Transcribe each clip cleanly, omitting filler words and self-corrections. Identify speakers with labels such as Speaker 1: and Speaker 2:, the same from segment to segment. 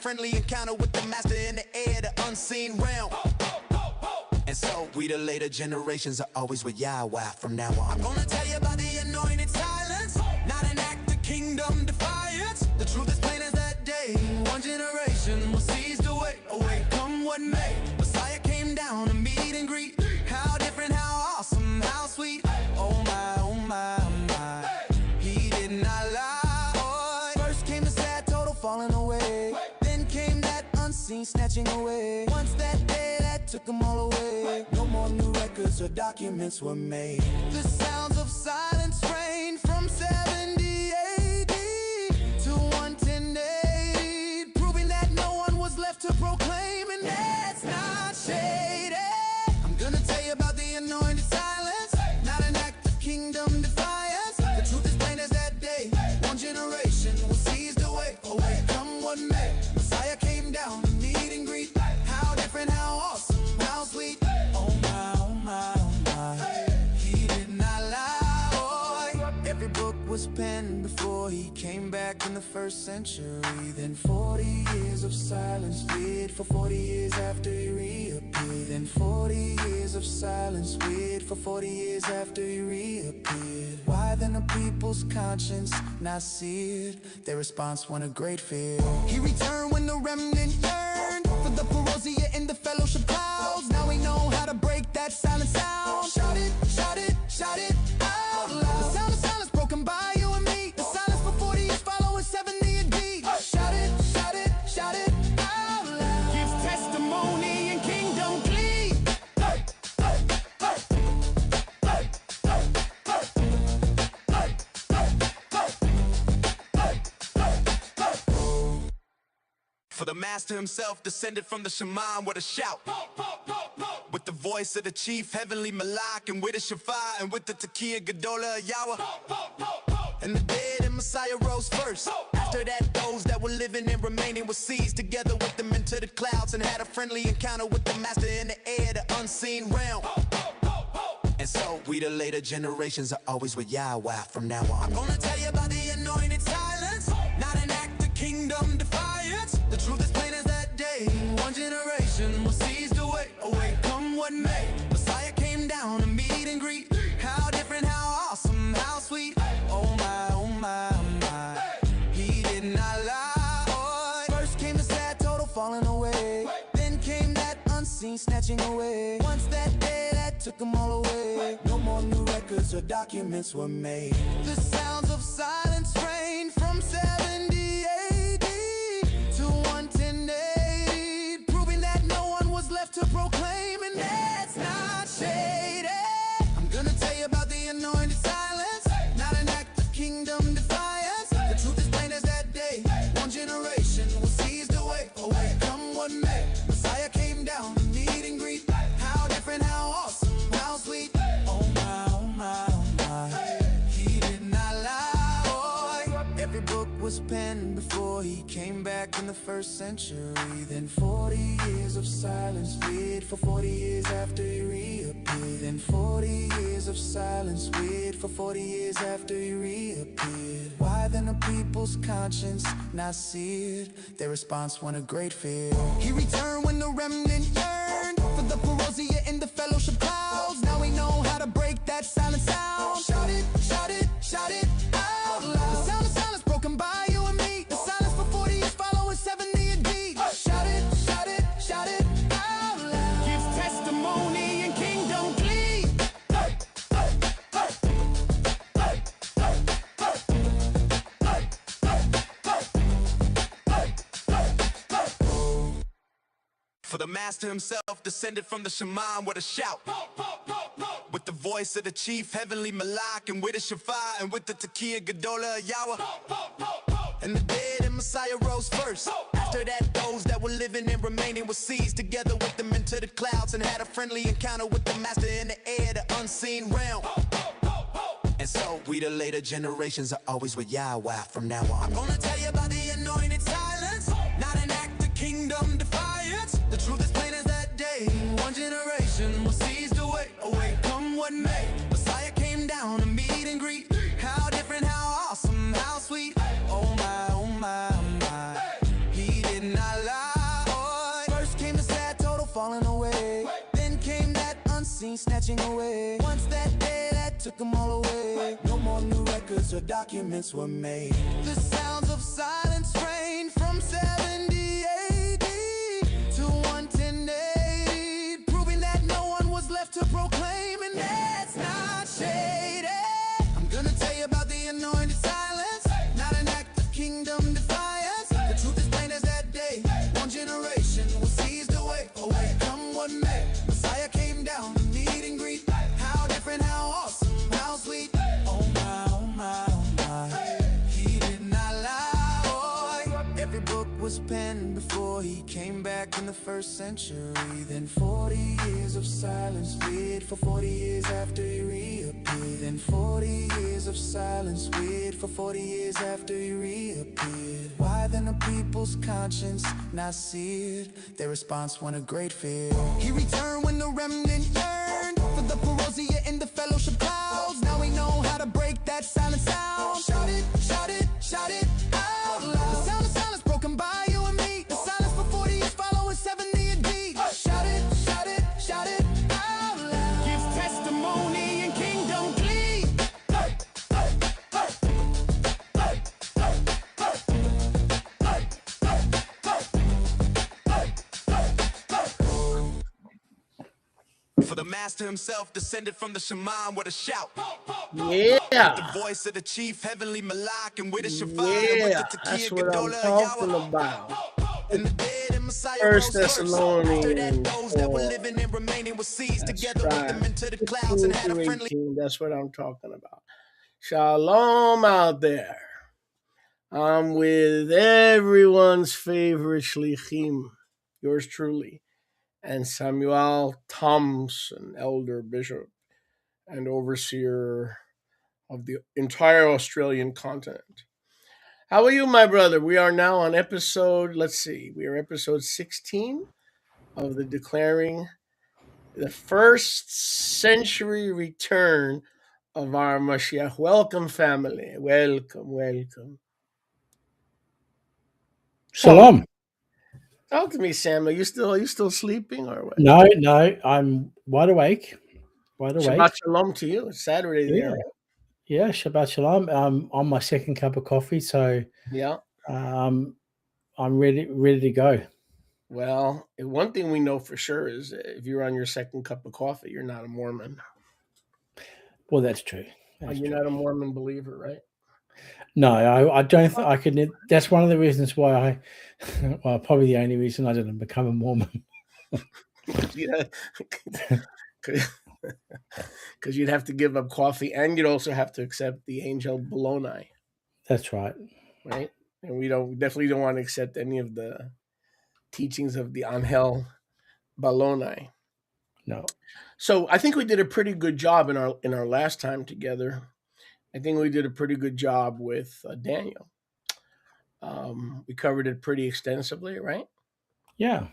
Speaker 1: friendly encounter with the master in the air, the unseen realm. And so we the later generations are always with Yahweh from now on. I'm gonna tell you about the anointed silence, not an act of kingdom defiance. The truth is plain as that day. One generation will seize the way away, come what may. Messiah came down to meet and greet. How different, how awesome, how sweet. Oh my, oh my, oh my. He did not lie. First came the sad total falling away. Then came that unseen snatching away. Once that day that took them all away. No more new records or documents were made. The sounds of silence reigned from 70 AD to 110 AD, proving that no one was left to proclaim, and that's not shady. I'm gonna tell you about the anointed silence, not an act of kingdom defiance. The truth is plain as that day. One generation will seize the way away, come what may. Messiah came down to meet and greet. How different, how awesome, how sweet. Oh my, oh my, oh my. He did not lie. Every book was penned before he came back in the first century. Then 40 years of silence weird for 40 years after he reappeared. Then 40 years of silence weird for 40 years after he reappeared. Why then the people's conscience not seared? Their response won a great fear. He returned when the remnant yearned for the parousia in the fellowship clouds. Now we know how to break that silent sound. Shout it, shout it, shout it out loud. The sound of silence broken by you and me. The silence for 40 years following 70 AD. Shout it, shout it, shout it out loud. Gives testimony and kingdom glee. For the master himself descended from the Shemam with a shout, with the voice of the chief heavenly Malak, and with the Shafar, and with the Tekiah Gedolah Yahweh. And the dead and Messiah rose first. After that, those that were living and remaining were seized together with them into the clouds, and had a friendly encounter with the master in the air, the unseen realm. And so we the later generations are always with Yahweh from now on. I'm gonna tell you about the anointed silence, not an act of kingdom defiance. The truth is plain as that day. One generation will seize the way away, come what may. Messiah came down to meet and greet. How different, how awesome, how sweet. Oh my, oh my, oh my. He did not lie. First came the sad total falling away. Then came that unseen snatching away. Once that day that took them all away. No more new records or documents were made. The sounds of silence reigned from 70 AD to 110 AD, proving that no one was left to proclaim, and that's not shady. I'm gonna tell you about the anointed silence, not an act of kingdom defiance. The truth is plain as that day. One generation will seize the way away, come what may. Messiah came down to meet and greet. How different, how awesome, how sweet. Oh my, oh my, oh my. He did not lie. Every book was penned before he came back in the first century. Then 40 years of silence weird for 40 years after he reappeared. Then 40 years of silence weird for 40 years after he reappeared. Why then the people's conscience not seared? Their response won a great fear. He returned when the remnant yearned for the parousia in the fellowship clouds. Now we know how to break that silent sound. Shout it, shout it, shout it out loud. The sound of silence broken by you and me. The silence for 40 years following 70 AD. Shout it, shout it, shout it out loud. Gives testimony and kingdom glee. For the master himself descended from the Shemam with a shout, with the voice of the chief heavenly Malak, and with the Shafar, and with the Tekiah Gedolah Yahweh. And the dead and Messiah rose first. After that, those that were living and remaining were seized together with them into the clouds, and had a friendly encounter with the master in the air, the unseen realm. And so we the later generations are always with Yahweh from now on. I'm gonna tell you about the anointed silence, not an act of kingdom defiance. The truth is plain as that day. One generation will seize the way away, come what may. Messiah came down to meet and greet. How different, how awesome, how sweet. Oh my, oh my, oh my. He did not not lie. First came the sad total falling away. Then came that unseen snatching away. Once that day that took them all away. No more new records or documents were made. The sounds of silence reigned from 70 AD to 110 AD, proving that no one was left to proclaim, and that's not shady. I'm gonna tell you about the anointed silence, not an act of kingdom defiance. The truth is plain as that day. One generation will seize the way. Oh wait, come what may, Messiah came down to meet and greet. How different, how awesome, how sweet. Oh my, oh my, oh my. He did not lie. Boy, every book was penned before he came back in the first century. Then 40 years of silence wait for 40 years after he reappeared. Then 40 years of silence wait for 40 years after he reappeared. Why then the people's conscience not seared? Their response won a great fear. He returned when the remnant yearned for the parousia in the fellowship clouds. Now we know how to break that silent sound. Shout it, shout it, shout it out loud. The sound of silence broken by you and me. The silence for 40 years following 70 AD. Shout it, shout it, shout it out loud. Gives testimony and kingdom glee. For the master himself descended from the shaman with a shout.
Speaker 2: Yeah,
Speaker 1: The voice of the chief heavenly Malak and with a Shaphat and with
Speaker 2: yeah,
Speaker 1: the
Speaker 2: that's
Speaker 1: Takia
Speaker 2: what I'm
Speaker 1: Gadola
Speaker 2: talking
Speaker 1: Yahweh.
Speaker 2: about.
Speaker 1: And the dead and Messiah
Speaker 2: First
Speaker 1: rose first. After that,
Speaker 2: Thessalonians
Speaker 1: those that were
Speaker 2: 4.
Speaker 1: living and remaining were seized
Speaker 2: That's
Speaker 1: together with them
Speaker 2: right.
Speaker 1: into the clouds
Speaker 2: 15
Speaker 1: and had a
Speaker 2: through
Speaker 1: friendly.
Speaker 2: 18. That's what I'm talking about. Shalom out there. I'm with everyone's favorite shlichim, yours truly, and Samuel Thompson, elder bishop and overseer of the entire Australian continent. How are you, my brother? We are now on episode, let's see, we are episode 16 of the Declaring the First Century Return of our Mashiach. Welcome, family. Welcome, welcome. So,
Speaker 3: Shalom.
Speaker 2: talk to me, Sam. Are you still sleeping or what?
Speaker 3: No, I'm wide awake. Wide
Speaker 2: Shabbat
Speaker 3: awake.
Speaker 2: shalom to you. It's Saturday
Speaker 3: Yeah,
Speaker 2: there, right?
Speaker 3: yeah. Shabbat shalom. On my second cup of coffee, so
Speaker 2: Yeah.
Speaker 3: I'm ready to go.
Speaker 2: Well, one thing we know for sure is if you're on your second cup of coffee, you're not a Mormon.
Speaker 3: Well, that's true. That's
Speaker 2: You're
Speaker 3: true.
Speaker 2: not a Mormon believer, right?
Speaker 3: No, I don't think I could. That's one of the reasons why I, well, probably the only reason I didn't become a Mormon.
Speaker 2: Yeah. Because you'd have to give up coffee and you'd also have to accept the angel Bologna,
Speaker 3: That's right.
Speaker 2: right? And we definitely don't want to accept any of the teachings of the Angel Bologna.
Speaker 3: No.
Speaker 2: So I think we did a pretty good job in our last time together. I think we did a pretty good job with Daniel. We covered it pretty extensively, right?
Speaker 3: Yeah.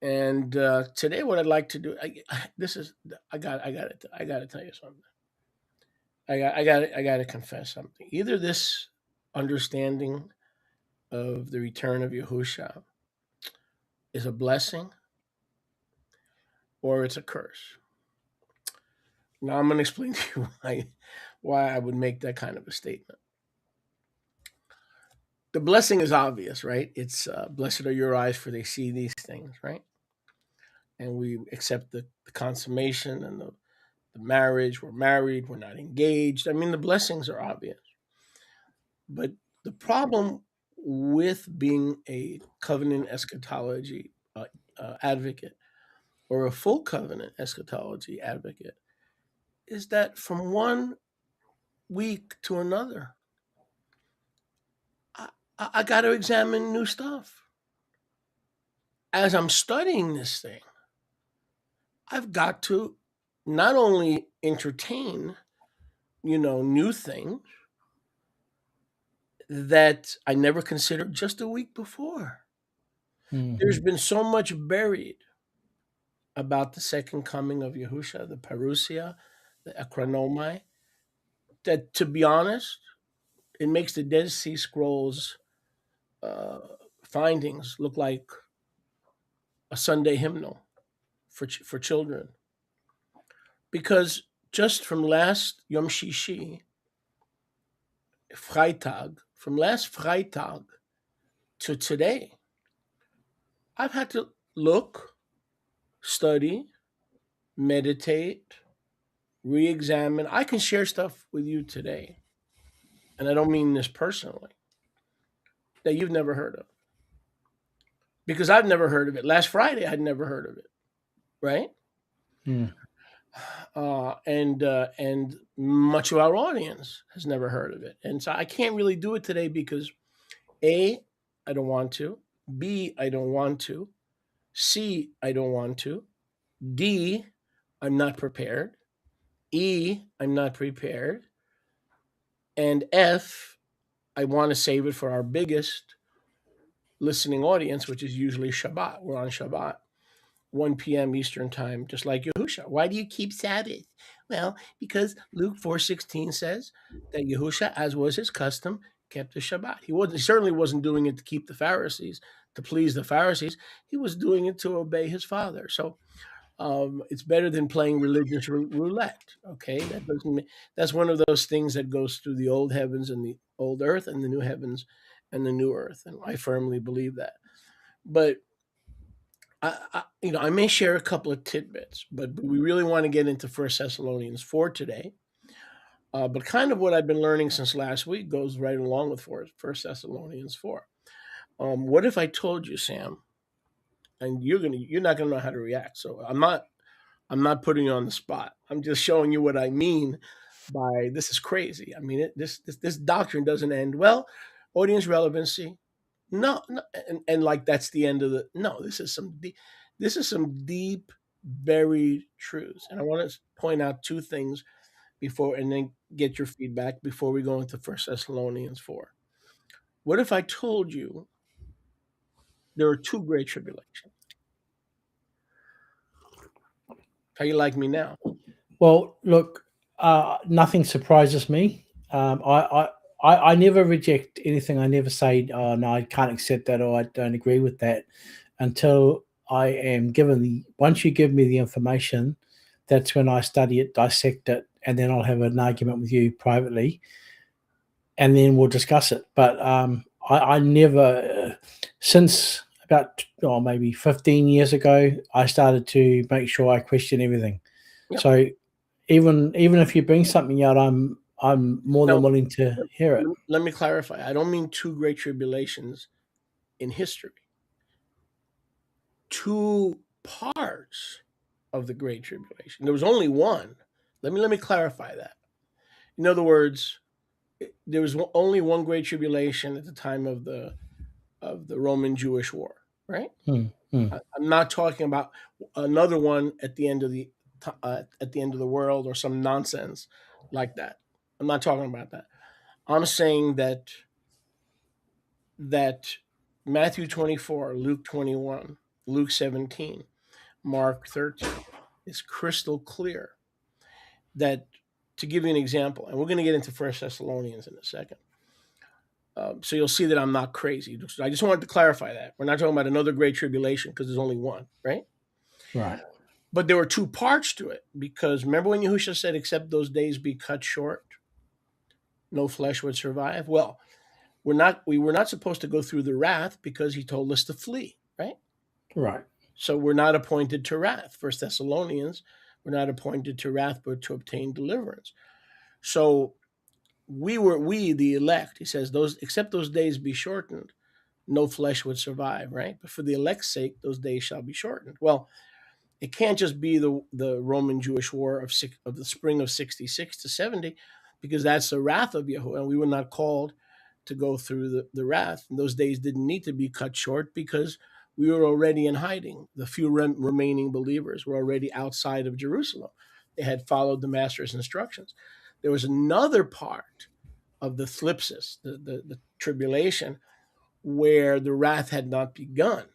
Speaker 2: And today, what I'd like to do, I got to tell you something. I got to confess something. Either this understanding of the return of Yahusha is a blessing, or it's a curse. Now I'm going to explain to you why I would make that kind of a statement. The blessing is obvious, right? It's blessed are your eyes for they see these things, right? And we accept the consummation and the marriage. We're married. We're not engaged. I mean, the blessings are obvious. But the problem with being a covenant eschatology advocate or a full covenant eschatology advocate is that from one week to another, I got to examine new stuff. As I'm studying this thing, I've got to not only entertain, new things that I never considered just a week before.
Speaker 3: Mhm.
Speaker 2: There's been so much buried about the second coming of Yahusha, the parousia, the akronomai, that, to be honest, it makes the Dead Sea Scrolls findings look like a Sunday hymnal for children. Because just from last Yom Shishi, Freitag, from last Freitag to today, I've had to look, study, meditate, re examine. I can share stuff with you today, and I don't mean this personally, that you've never heard of. Because I've never heard of it. Last Friday, I'd never heard of it, right?
Speaker 3: Mm.
Speaker 2: And much of our audience has never heard of it. And so I can't really do it today because A, I don't want to. B, I don't want to. C, I don't want to. D, I'm not prepared. E, I'm not prepared. And F, I want to save it for our biggest listening audience, which is usually Shabbat. We're on Shabbat, 1 p.m. Eastern time, just like Yahusha. Why do you keep Sabbath? Well, because Luke 4:16 says that Yahusha, as was his custom, kept the Shabbat. He certainly wasn't doing it to keep the Pharisees, to please the Pharisees. He was doing it to obey his Father. So it's better than playing religious roulette. Okay, that's one of those things that goes through the old heavens and the old earth and the new heavens and the new earth, and I firmly believe that. But I may share a couple of tidbits, but we really want to get into First Thessalonians 4 today. But kind of what I've been learning since last week goes right along with First Thessalonians 4. What if I told you, Sam, and you're not gonna know how to react. So I'm not putting you on the spot. I'm just showing you what I mean by this is crazy. I mean, this doctrine doesn't end well. Audience relevancy, no, and like that's the end of the. No, this is some deep, buried truths, and I want to point out two things before, and then get your feedback before we go into First Thessalonians 4. What if I told you there are two great tribulations? How you like me now?
Speaker 3: Well, look, nothing surprises me. I never reject anything. I never say, "Oh no, I can't accept that," or "I don't agree with that," until I am given. Once you give me the information, that's when I study it, dissect it, and then I'll have an argument with you privately, and then we'll discuss it. But I never, since about maybe 15 years ago, I started to make sure I question everything.
Speaker 2: Yep.
Speaker 3: So even if you bring something out, I'm more than willing to hear it.
Speaker 2: Let me clarify. I don't mean two great tribulations in history. Two parts of the great tribulation. There was only one. Let me clarify that. In other words, there was only one great tribulation at the time of the Roman Jewish War, right? I'm not talking about another one at the end of the world or some nonsense like that. I'm not talking about that. I'm saying that Matthew 24, Luke 21, Luke 17, Mark 13 is crystal clear. That, to give you an example, and we're going to get into First Thessalonians in a second. So you'll see that I'm not crazy. I just wanted to clarify that. We're not talking about another great tribulation because there's only one, right?
Speaker 3: Right.
Speaker 2: But there were two parts to it, because remember when Yahushua said, except those days be cut short, no flesh would survive? Well, we were not supposed to go through the wrath because he told us to flee, right?
Speaker 3: Right.
Speaker 2: So we're not appointed to wrath. First Thessalonians, we're not appointed to wrath, but to obtain deliverance. So we the elect, he says, except those days be shortened, no flesh would survive, right? But for the elect's sake, those days shall be shortened. Well, it can't just be the Roman Jewish War of the spring of 66 to 70, because that's the wrath of Yahuwah, and we were not called to go through the wrath. And those days didn't need to be cut short because we were already in hiding. The few remaining believers were already outside of Jerusalem. They had followed the master's instructions. There was another part of the thlipsis, the tribulation, where the wrath had not begun,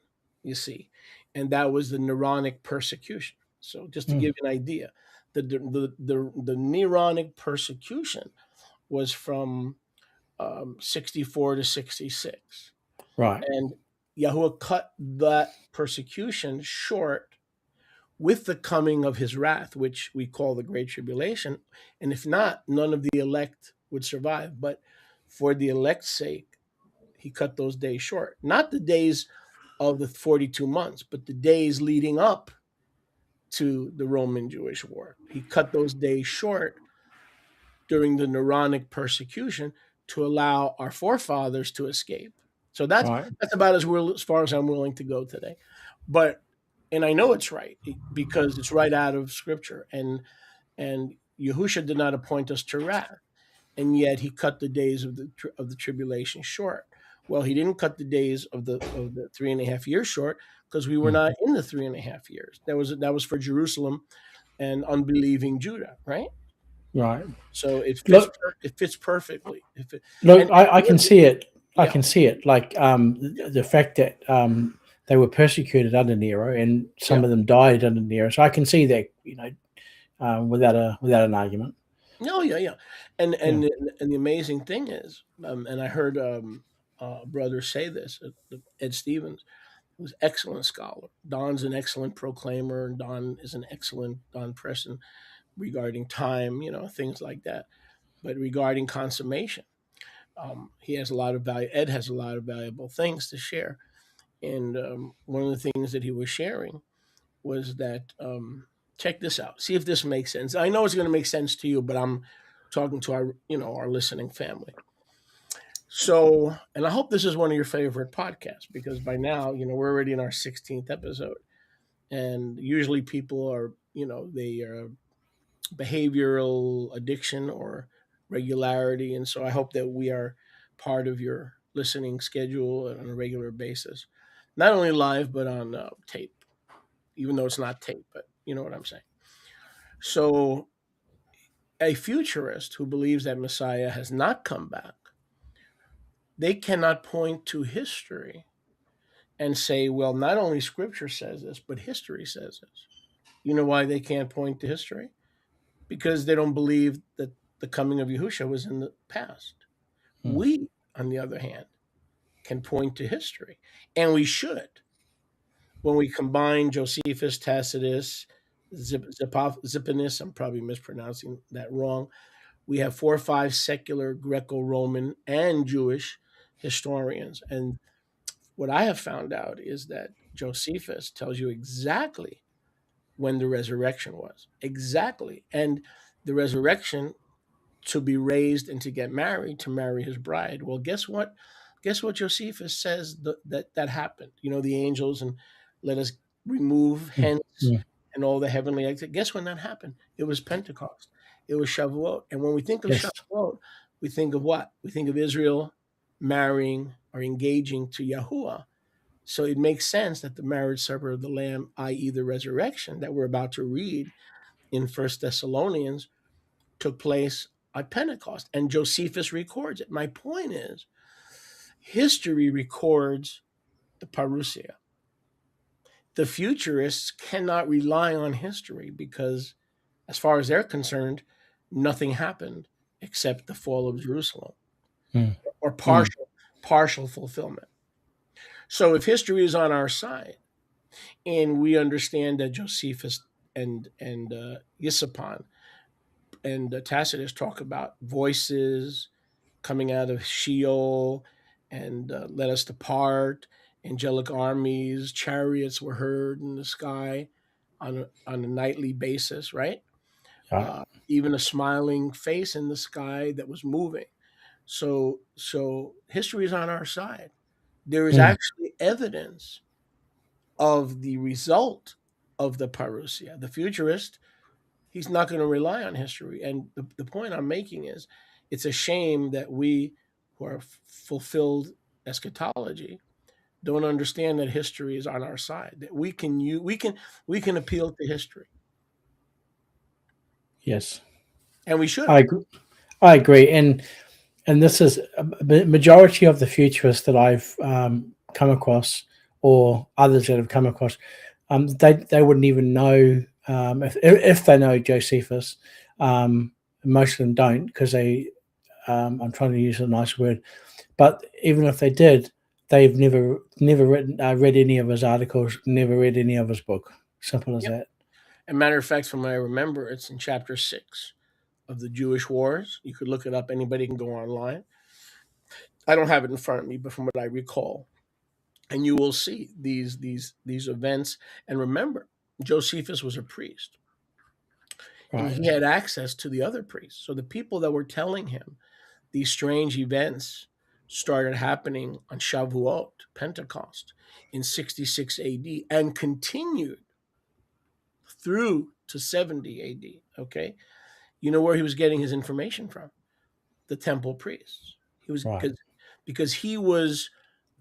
Speaker 2: you see, and that was the Neronic persecution. So just to give you an idea, the Neronic persecution was from 64 to 66.
Speaker 3: Right.
Speaker 2: And Yahuwah cut that persecution short with the coming of his wrath, which we call the Great Tribulation. And if not, none of the elect would survive. But for the elect's sake, he cut those days short. Not the days of the 42 months, but the days leading up to the Roman Jewish war. He cut those days short during the Neronic persecution to allow our forefathers to escape. So that's about as far as I'm willing to go today. And I know it's right because it's right out of Scripture. And Yahusha did not appoint us to wrath, and yet he cut the days of the tribulation short. Well, he didn't cut the days of the 3.5 years short because we were not in the 3.5 years. That was for Jerusalem and unbelieving Judah, right?
Speaker 3: Right.
Speaker 2: So it fits perfectly.
Speaker 3: I can see it. I can see it. Like the fact that they were persecuted under Nero, and some of them died under Nero. So I can see that, without an argument.
Speaker 2: Oh yeah. And the amazing thing is, and I heard brother say this, Ed Stevens, who's an excellent scholar. Don's an excellent proclaimer, and Don Preston regarding time, things like that. But regarding consummation, he has a lot of value. Ed has a lot of valuable things to share. And one of the things that he was sharing was that, check this out. See if this makes sense. I know it's going to make sense to you, but I'm talking to our listening family. So, and I hope this is one of your favorite podcasts, because by now, we're already in our 16th episode. And usually people are, they are behavioral addiction or regularity. And so I hope that we are part of your listening schedule on a regular basis, not only live, but on tape, even though it's not tape, but you know what I'm saying. So a futurist who believes that Messiah has not come back, they cannot point to history and say, well, not only Scripture says this, but history says this. You know why they can't point to history? Because they don't believe that the coming of Yahushua was in the past. We, on the other hand, can point to history, and we should. When we combine Josephus, Tacitus, Zippanus, I'm probably mispronouncing that wrong, we have 4 or 5 secular Greco-Roman and Jewish historians. And what I have found out is that Josephus tells you exactly when the resurrection was. Exactly. And the resurrection to be raised and to get married, to marry his bride. Well, guess what? Guess what Josephus says that happened? The angels, and let us remove hence and all the heavenly exit. Guess when that happened? It was Pentecost. It was Shavuot. And when we think of Shavuot, we think of what? We think of Israel marrying or engaging to Yahuwah. So it makes sense that the marriage supper of the Lamb, i.e. the resurrection that we're about to read in 1 Thessalonians, took place at Pentecost. And Josephus records it. My point is, history records the parousia. The futurists cannot rely on history because, as far as they're concerned, nothing happened except the fall of Jerusalem or partial fulfillment. So if history is on our side, and we understand that Josephus and Yisapon and Tacitus talk about voices coming out of Sheol and let us depart, angelic armies, chariots were heard in the sky on a nightly basis, right? Even a smiling face in the sky that was moving. So history is on our side. There is actually evidence of the result of the parousia. The futurist, he's not going to rely on history. And the point I'm making is, it's a shame that we who are fulfilled eschatology don't understand that history is on our side. That we can appeal to history.
Speaker 3: Yes,
Speaker 2: and we should.
Speaker 3: I agree. And this is a majority of the futurists that I've come across, or others that have come across, they wouldn't even know if they know Josephus. Most of them don't, because they. I'm trying to use a nice word, but even if they did, they've never read any of his articles, never read any of his book. Simple as
Speaker 2: Yep.
Speaker 3: that.
Speaker 2: And matter of fact, from what I remember, it's in chapter 6 of the Jewish Wars. You could look it up. Anybody can go online. I don't have it in front of me, but from what I recall, and you will see these events. And remember, Josephus was a priest, and
Speaker 3: Right.
Speaker 2: he had access to the other priests. So the people that were telling him these strange events started happening on Shavuot, Pentecost, in 66 AD, and continued through to 70 AD. Okay, you know where he was getting his information from? The temple priests. He was
Speaker 3: Right.
Speaker 2: because he was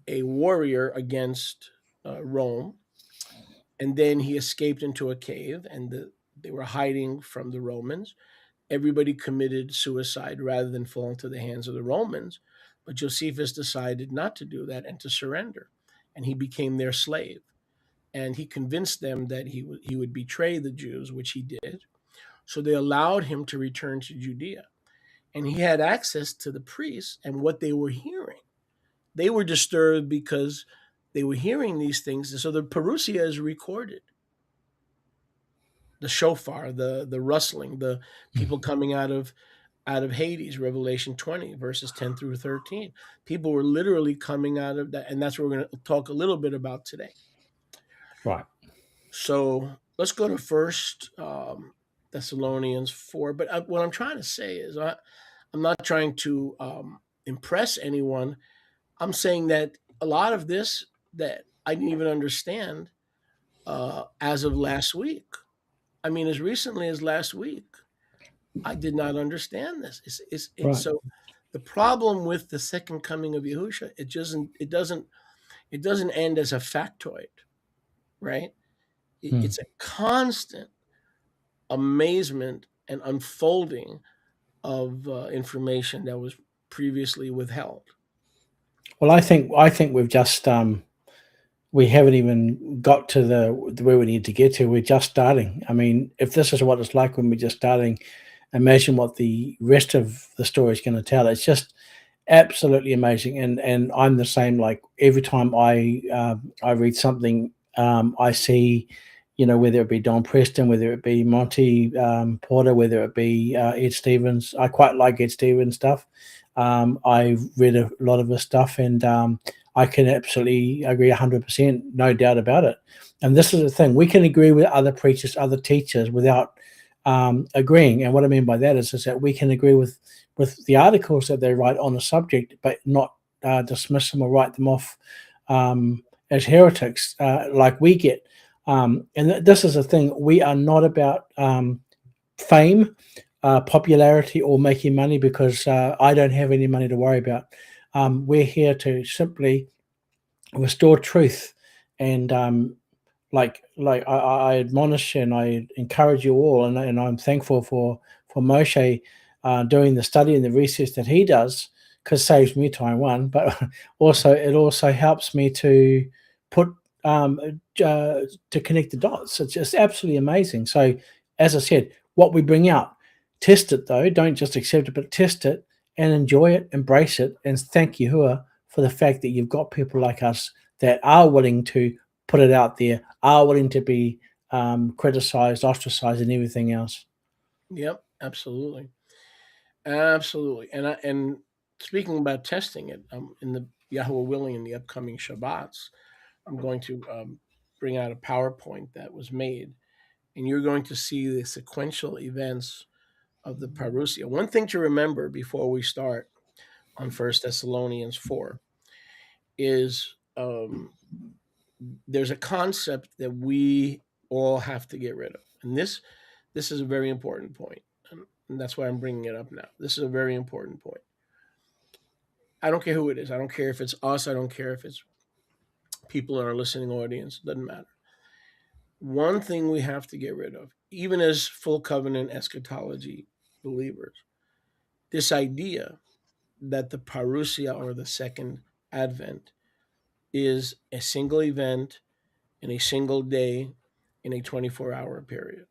Speaker 2: a warrior against Rome, and then he escaped into a cave, and they were hiding from the Romans. Everybody committed suicide rather than fall into the hands of the Romans, but Josephus decided not to do that and to surrender, and he became their slave. And he convinced them that he would betray the Jews, which he did. So they allowed him to return to Judea, and he had access to the priests and what they were hearing. They were disturbed because they were hearing these things. And so the Parousia is recorded. The shofar, the rustling, the people coming out of Hades, Revelation 20, verses 10 through 13. People were literally coming out of that, and that's what we're going to talk a little bit about today.
Speaker 3: Right.
Speaker 2: So let's go to First Thessalonians 4. But what I'm trying to say is I'm not trying to impress anyone. I'm saying that a lot of this that I didn't even understand as of last week. I mean, as recently as last week, I did not understand this.
Speaker 3: Right.
Speaker 2: So the problem with the second coming of Yahusha, it doesn't end as a factoid, right? It's a constant amazement and unfolding of information that was previously withheld.
Speaker 3: Well, I think we've just we haven't even got to the where we need to get to. We're just starting. I mean, if this is what it's like when we're just starting, imagine what the rest of the story is going to tell. It's just absolutely amazing. And I'm the same. Like every time I read something, I see, whether it be Don Preston, whether it be Monty Porter, whether it be Ed Stevens. I quite like Ed Stevens stuff. I've read a lot of his stuff, and I can absolutely agree 100%, no doubt about it. And this is the thing: we can agree with other preachers, other teachers, without agreeing. And what I mean by that is that we can agree with the articles that they write on the subject, but not dismiss them or write them off as heretics, like we get. And this is the thing: we are not about fame, popularity, or making money, because I don't have any money to worry about. We're here to simply restore truth, and like I admonish and I encourage you all, and I'm thankful for Moshe doing the study and the research that he does, because saves me time, one, but it also helps me to put to connect the dots. It's just absolutely amazing. So, as I said, what we bring out, test it though. Don't just accept it, but test it and enjoy it, embrace it, and thank Yahuwah for the fact that you've got people like us that are willing to put it out there, are willing to be criticized, ostracized, and everything else.
Speaker 2: Yep, absolutely, absolutely. And speaking about testing it, in the Yahweh willing, in the upcoming Shabbats, I'm going to bring out a PowerPoint that was made, and you're going to see the sequential events of the Parousia. One thing to remember before we start on First Thessalonians 4 is there's a concept that we all have to get rid of, and this is a very important point, and that's why I'm bringing it up now. This is a very important point. I don't care who it is. I don't care if it's us. I don't care if it's people in our listening audience. It doesn't matter. One thing we have to get rid of, even as full covenant eschatology believers, this idea that the parousia, or the second advent, is a single event in a single day in a 24-hour period.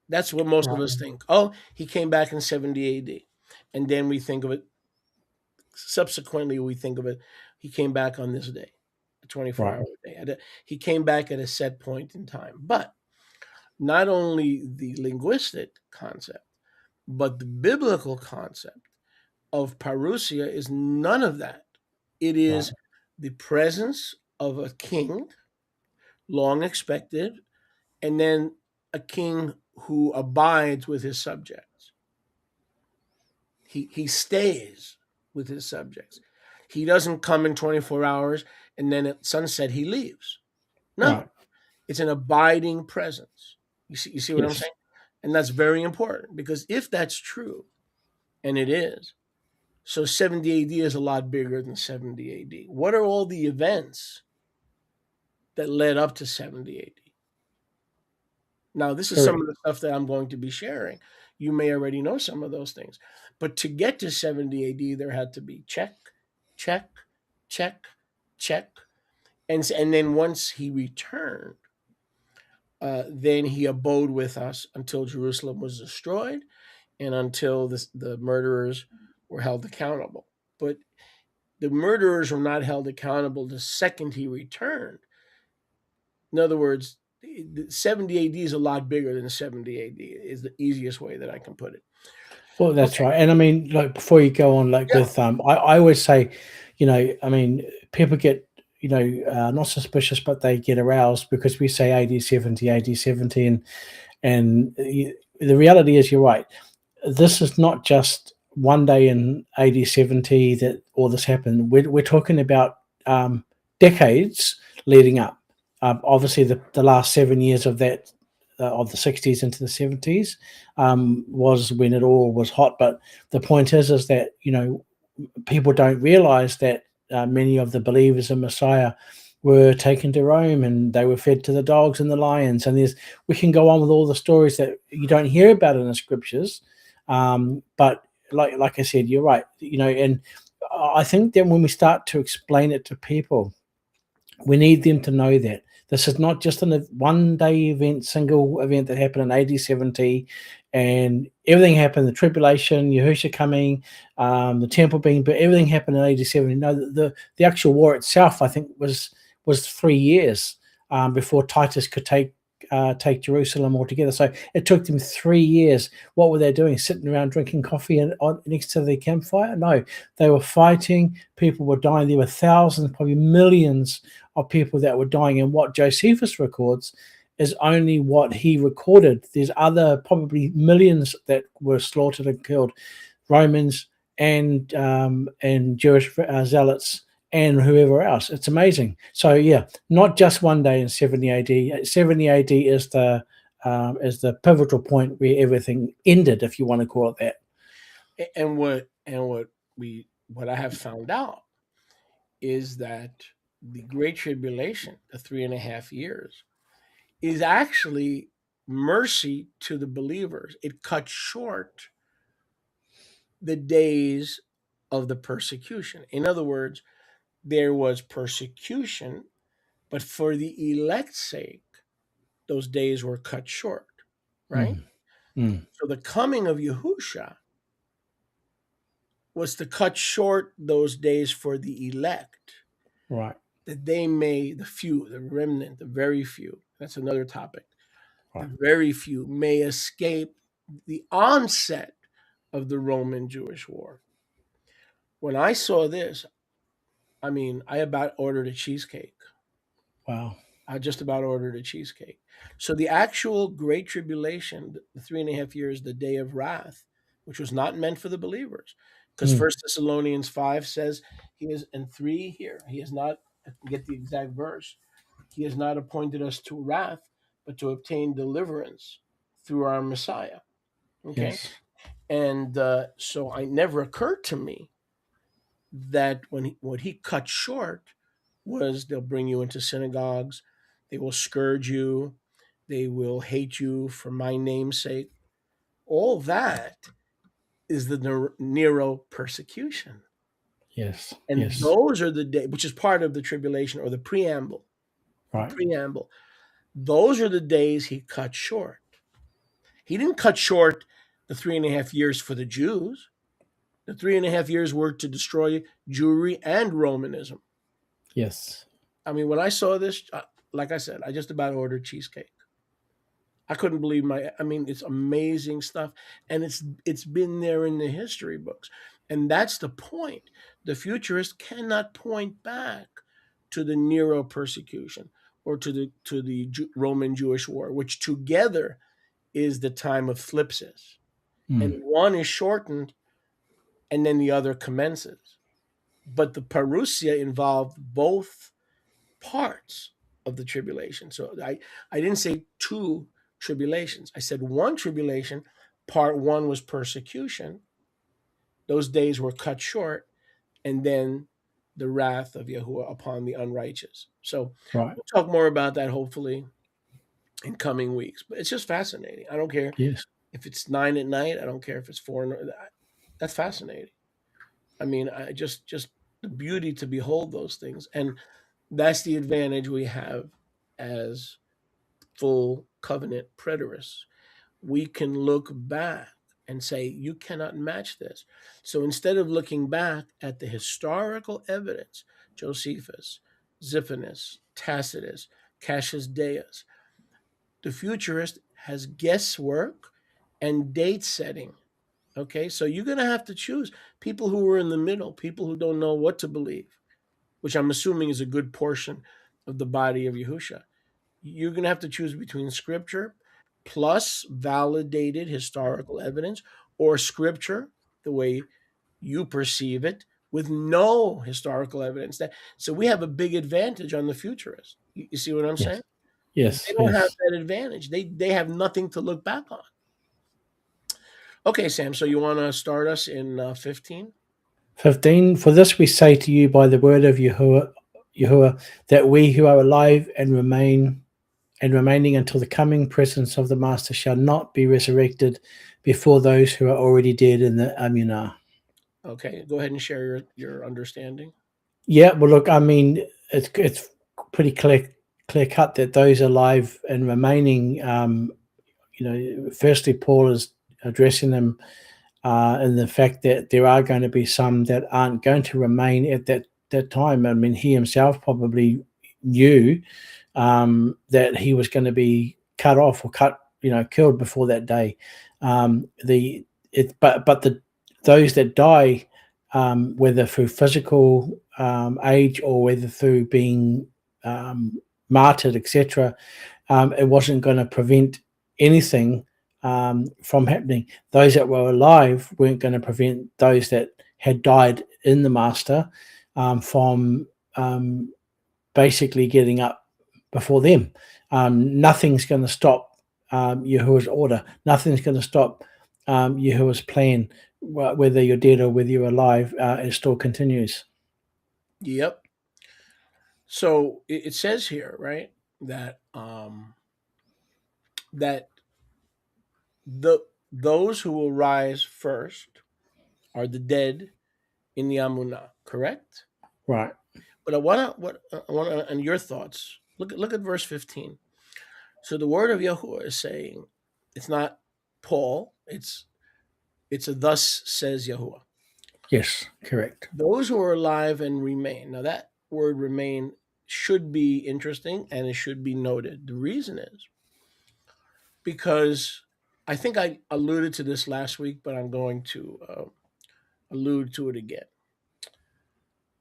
Speaker 2: That's what most of us think. Oh, he came back in 70 AD. And then we think of it subsequently we think of it, he came back on this day, a 24-hour day. He came back at a set point in time. But not only the linguistic concept, but the biblical concept of parousia is none of that. It is the presence of a king, long expected, and then a king who abides with his subjects. He stays with his subjects. He doesn't come in 24 hours and then at sunset he leaves. No, it's an abiding presence. You see what I'm saying? And that's very important, because if that's true, and it is, so 70 AD is a lot bigger than 70 AD. What are all the events that led up to 70 AD? Now, this is some of the stuff that I'm going to be sharing. You may already know some of those things. But to get to 70 AD, there had to be check, check, check, check. And then once he returned, then he abode with us until Jerusalem was destroyed and until the murderers were held accountable. But the murderers were not held accountable the second he returned. In other words, 70 AD is a lot bigger than 70 AD is the easiest way that I can put it.
Speaker 3: Well, that's right. And I mean, like, before you go on, like with, I always say, I mean, people get, not suspicious, but they get aroused because we say AD 70, AD 70. And the reality is, you're right. This is not just one day in AD 70 that all this happened. We're talking about decades leading up. Obviously, the last 7 years of that, of the 60s into the 70s, was when it all was hot. But the point is that, people don't realize that many of the believers in Messiah were taken to Rome and they were fed to the dogs and the lions. And we can go on with all the stories that you don't hear about in the scriptures. But like I said, you're right, and I think that when we start to explain it to people, we need them to know that this is not just a one-day event, single event that happened in AD 70, and everything happened, the tribulation, Yahushua coming, the temple being built, everything happened in AD 70. No, the actual war itself, I think, was 3 years before Titus could take Jerusalem altogether. So it took them 3 years. What were they doing? Sitting around drinking coffee next to the campfire? No, they were fighting. People were dying. There were thousands, probably millions of people that were dying. And what Josephus records is only what he recorded. There's other probably millions that were slaughtered and killed, Romans and Jewish zealots and whoever else. It's amazing. So yeah, not just one day in 70 AD. 70 AD is the pivotal point where everything ended, if you want to call it that.
Speaker 2: And what I have found out is that the Great Tribulation, the 3.5 years, is actually mercy to the believers. It cut short the days of the persecution. In other words, there was persecution, but for the elect's sake, those days were cut short, right? So the coming of Yahushua was to cut short those days for the elect,
Speaker 3: right?
Speaker 2: That they may, the few, the remnant, the very few, that's another topic,
Speaker 3: right.
Speaker 2: The very few may escape the onset of the Roman-Jewish war. When I saw this, I mean, I about ordered a cheesecake.
Speaker 3: Wow.
Speaker 2: I just about ordered a cheesecake. So the actual Great Tribulation, the 3.5 years, the day of wrath, which was not meant for the believers, because 1 Thessalonians 5 says he is, and 3 here, he has not, I can get the exact verse, he has not appointed us to wrath, but to obtain deliverance through our Messiah. Okay?
Speaker 3: Yes.
Speaker 2: And so it never occurred to me that what he cut short was they'll bring you into synagogues, they will scourge you, they will hate you for my name's sake. All that is the Nero persecution.
Speaker 3: Yes.
Speaker 2: And
Speaker 3: yes.
Speaker 2: those are the days, which is part of the tribulation or the preamble.
Speaker 3: Right.
Speaker 2: The preamble. Those are the days he cut short. He didn't cut short the 3.5 years for the Jews. The 3.5 years were to destroy Jewry and Romanism.
Speaker 3: Yes.
Speaker 2: I mean, when I saw this, like I said, I just about ordered cheesecake. I couldn't believe I mean, it's amazing stuff, and it's been there in the history books, and that's the point. The futurist cannot point back to the Nero persecution or to the Roman Jewish War, which together is the time of thlipsis, and one is shortened, and then the other commences. But the parousia involved both parts of the tribulation. So I didn't say two tribulations. I said one tribulation. Part one was persecution. Those days were cut short, and then the wrath of Yahuwah upon the unrighteous. So
Speaker 3: Right.
Speaker 2: we'll talk more about that hopefully in coming weeks. But it's just fascinating. I don't care
Speaker 3: Yes.
Speaker 2: if it's 9 at night. I don't care if it's 4. That's fascinating. I mean, I just the beauty to behold those things, and that's the advantage we have as full covenant preterists. We can look back and say, you cannot match this. So instead of looking back at the historical evidence, Josephus, Ziphinus, Tacitus, Cassius Ddeius, the futurist has guesswork and date setting. Okay, so you're going to have to choose people who are in the middle, people who don't know what to believe, which I'm assuming is a good portion of the body of Yahusha. You're going to have to choose between scripture plus validated historical evidence, or scripture the way you perceive it with no historical evidence. So we have a big advantage on the futurists. You see what I'm saying?
Speaker 3: Yes.
Speaker 2: They don't have
Speaker 3: Yes.
Speaker 2: that advantage. They have nothing to look back on. Okay, Sam, so you want to start us in 15?
Speaker 3: 15. For this we say to you by the word of Yahuwah, that we who are alive and remaining until the coming presence of the Master shall not be resurrected before those who are already dead in the Amunah.
Speaker 2: Okay, go ahead and share your understanding.
Speaker 3: Yeah, well, look, I mean, it's pretty clear cut that those alive and remaining, firstly, Paul is addressing them and the fact that there are going to be some that aren't going to remain at that time. I mean, he himself probably knew that he was going to be cut off or killed before that day. Those that die, whether through physical age or whether through being martyred, etc., it wasn't going to prevent anything from happening. Those that were alive weren't going to prevent those that had died in the Master from basically getting up before them. Nothing's going to stop Yahuwah's order. Nothing's going to stop Yahuwah's plan, whether you're dead or whether you're alive. It still continues.
Speaker 2: Yep. So it says here, right, that those who will rise first are the dead in the Amunah, correct?
Speaker 3: Right.
Speaker 2: But I want to, and your thoughts. Look at verse 15. So the word of Yahuwah is saying, it's not Paul. It's a thus says Yahuwah.
Speaker 3: Yes, correct.
Speaker 2: Those who are alive and remain. Now that word remain should be interesting and it should be noted. The reason is because I think I alluded to this last week, but I'm going to allude to it again.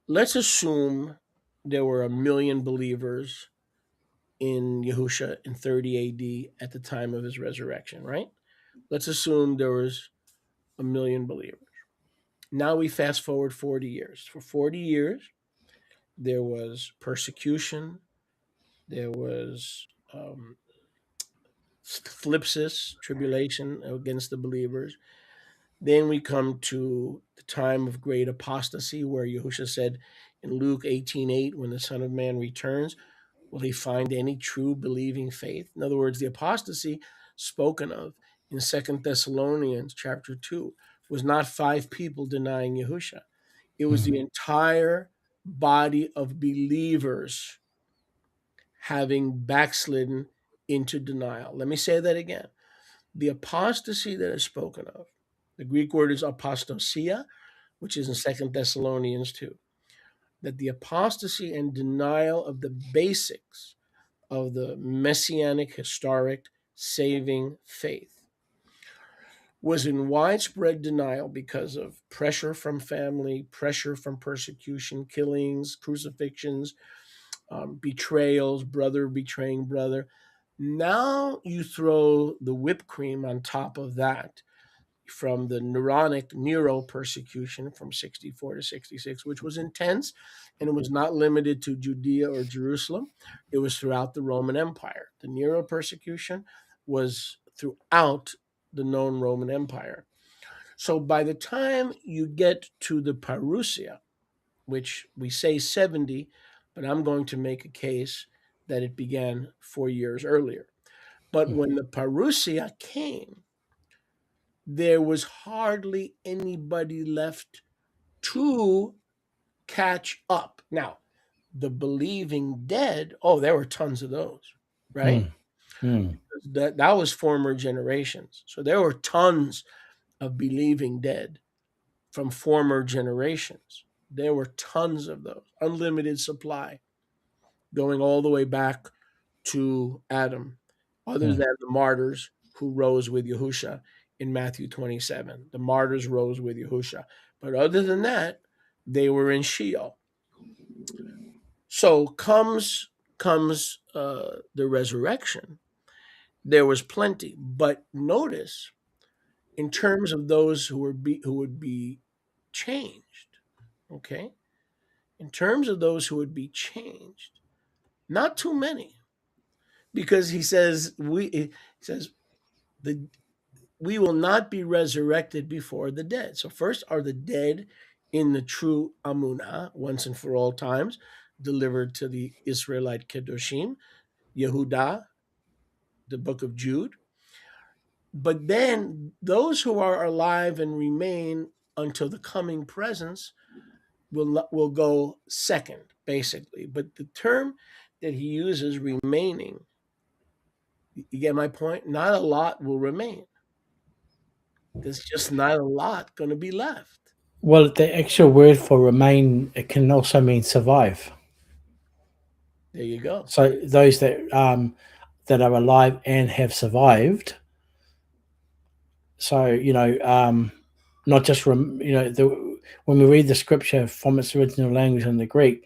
Speaker 2: Let's assume there were 1 million believers in Yahusha in 30 AD at the time of his resurrection, right? Let's assume there was 1 million believers. Now we fast forward 40 years. For 40 years, there was persecution, there was thlipsis, tribulation against the believers. Then we come to the time of great apostasy, where Yahusha said in Luke 18:8, when the Son of Man returns, will he find any true believing faith? In other words, the apostasy spoken of in 2 Thessalonians chapter 2 was not 5 people denying Yahusha. It was the entire body of believers having backslidden into denial. Let me say that again. The apostasy that is spoken of, the Greek word is apostasia, which is in 2 Thessalonians 2, that the apostasy and denial of the basics of the messianic, historic, saving faith was in widespread denial because of pressure from family, pressure from persecution, killings, crucifixions, betrayals, brother betraying brother. Now you throw the whipped cream on top of that from the Nero persecution from 64 to 66, which was intense, and it was not limited to Judea or Jerusalem. It was throughout the Roman Empire. The Nero persecution was throughout the known Roman Empire. So by the time you get to the Parousia, which we say 70, but I'm going to make a case that it began 4 years earlier. But when the Parousia came, there was hardly anybody left to catch up. Now, the believing dead, oh, there were tons of those, right? That was former generations. So there were tons of believing dead from former generations. There were tons of those, unlimited supply, going all the way back to Adam, other than the martyrs who rose with Yahusha in Matthew 27. The martyrs rose with Yahusha. But other than that, they were in Sheol. So comes the resurrection. There was plenty. But notice, in terms of those who would be changed, okay? In terms of those who would be changed, not too many, because he says we will not be resurrected before the dead. So first are the dead in the true Amunah, once and for all times, delivered to the Israelite Kedoshim, Yehudah, the book of Jude. But then those who are alive and remain until the coming presence will go second, basically. But the term that he uses, remaining, you get my point? Not a lot will remain. There's just not a lot going to be left.
Speaker 3: Well, the actual word for remain, it can also mean survive.
Speaker 2: There you go.
Speaker 3: So those that are alive and have survived. So not just when we read the scripture from its original language in the Greek,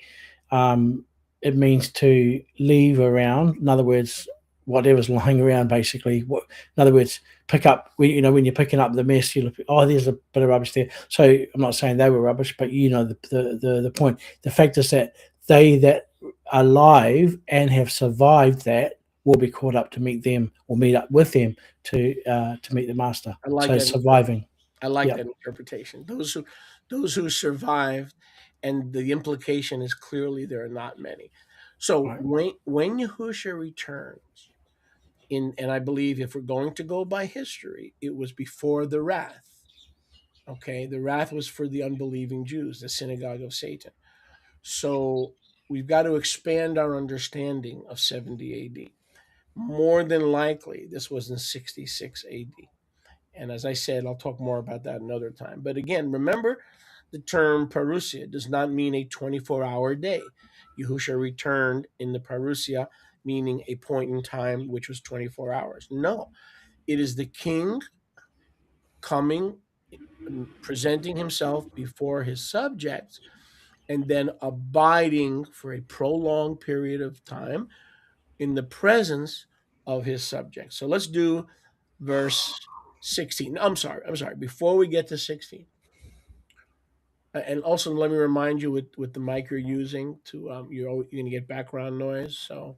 Speaker 3: it means to leave around. In other words, whatever's lying around, basically. In other words, pick up. When you're picking up the mess, you look. Oh, there's a bit of rubbish there. So I'm not saying they were rubbish, but the point. The fact is that they that are alive and have survived that will be caught up to meet them or meet up with them to meet the master.
Speaker 2: I like
Speaker 3: so
Speaker 2: that.
Speaker 3: Surviving.
Speaker 2: I like that interpretation. Those who survived, and the implication is clearly there are not many. So right. when Yahusha returns, and I believe if we're going to go by history, it was before the wrath. Okay, the wrath was for the unbelieving Jews, the synagogue of Satan. So we've got to expand our understanding of 70 AD. More than likely, this was in 66 AD. And as I said, I'll talk more about that another time. But again, remember the term Parousia does not mean a 24-hour day. Yahusha returned in the Parousia, meaning a point in time which was 24 hours. No, it is the king coming, presenting himself before his subjects, and then abiding for a prolonged period of time in the presence of his subjects. So let's do verse 16. I'm sorry. Before we get to 16, and also let me remind you with the mic you're using to you're going to get background noise, so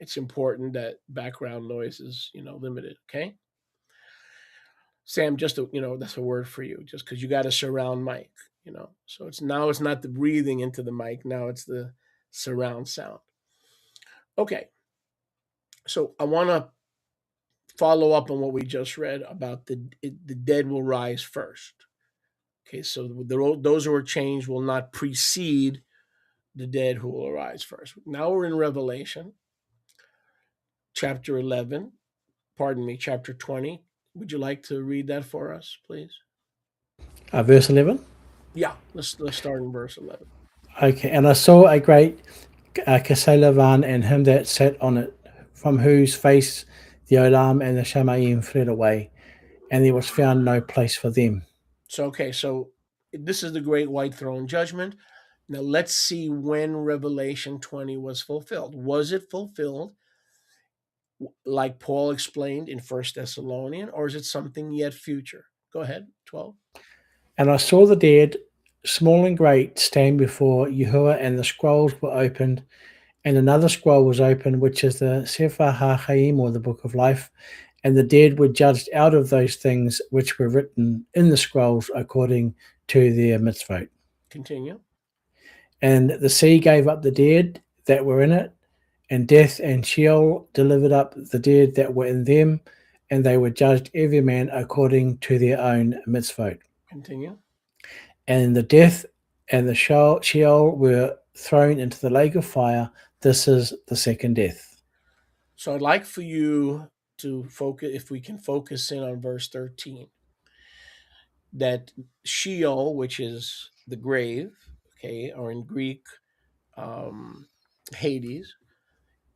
Speaker 2: it's important that background noise is limited. Okay, Sam, just that's a word for you, just because you got a surround mic. So it's not the breathing into the mic. Now it's the surround sound. Okay, so I want to follow up on what we just read about the dead will rise first. Okay, so those who are changed will not precede the dead who will arise first. Now we're in Revelation, chapter 20. Would you like to read that for us, please?
Speaker 3: Verse 11?
Speaker 2: Yeah, let's start in verse 11.
Speaker 3: Okay, and I saw a great Keselavan and him that sat on it, from whose face the Olam and the Shamayim fled away, and there was found no place for them.
Speaker 2: So okay, so this is the great white throne judgment. Now let's see when Revelation 20 was fulfilled. Was it fulfilled like Paul explained in First Thessalonian, or is it something yet future? Go ahead, 12.
Speaker 3: And I saw the dead, small and great, stand before Yahuwah, and the scrolls were opened, and another scroll was opened, which is the Sefer HaChaim, or the Book of Life, and the dead were judged out of those things which were written in the scrolls according to their mitzvot.
Speaker 2: Continue.
Speaker 3: And the sea gave up the dead that were in it, and death and Sheol delivered up the dead that were in them, and they were judged every man according to their own mitzvot.
Speaker 2: Continue.
Speaker 3: And the death and the Sheol were thrown into the lake of fire. This is the second death.
Speaker 2: So I'd like for you to focus, if we can focus in on verse 13, that Sheol, which is the grave, okay, or in Greek, Hades,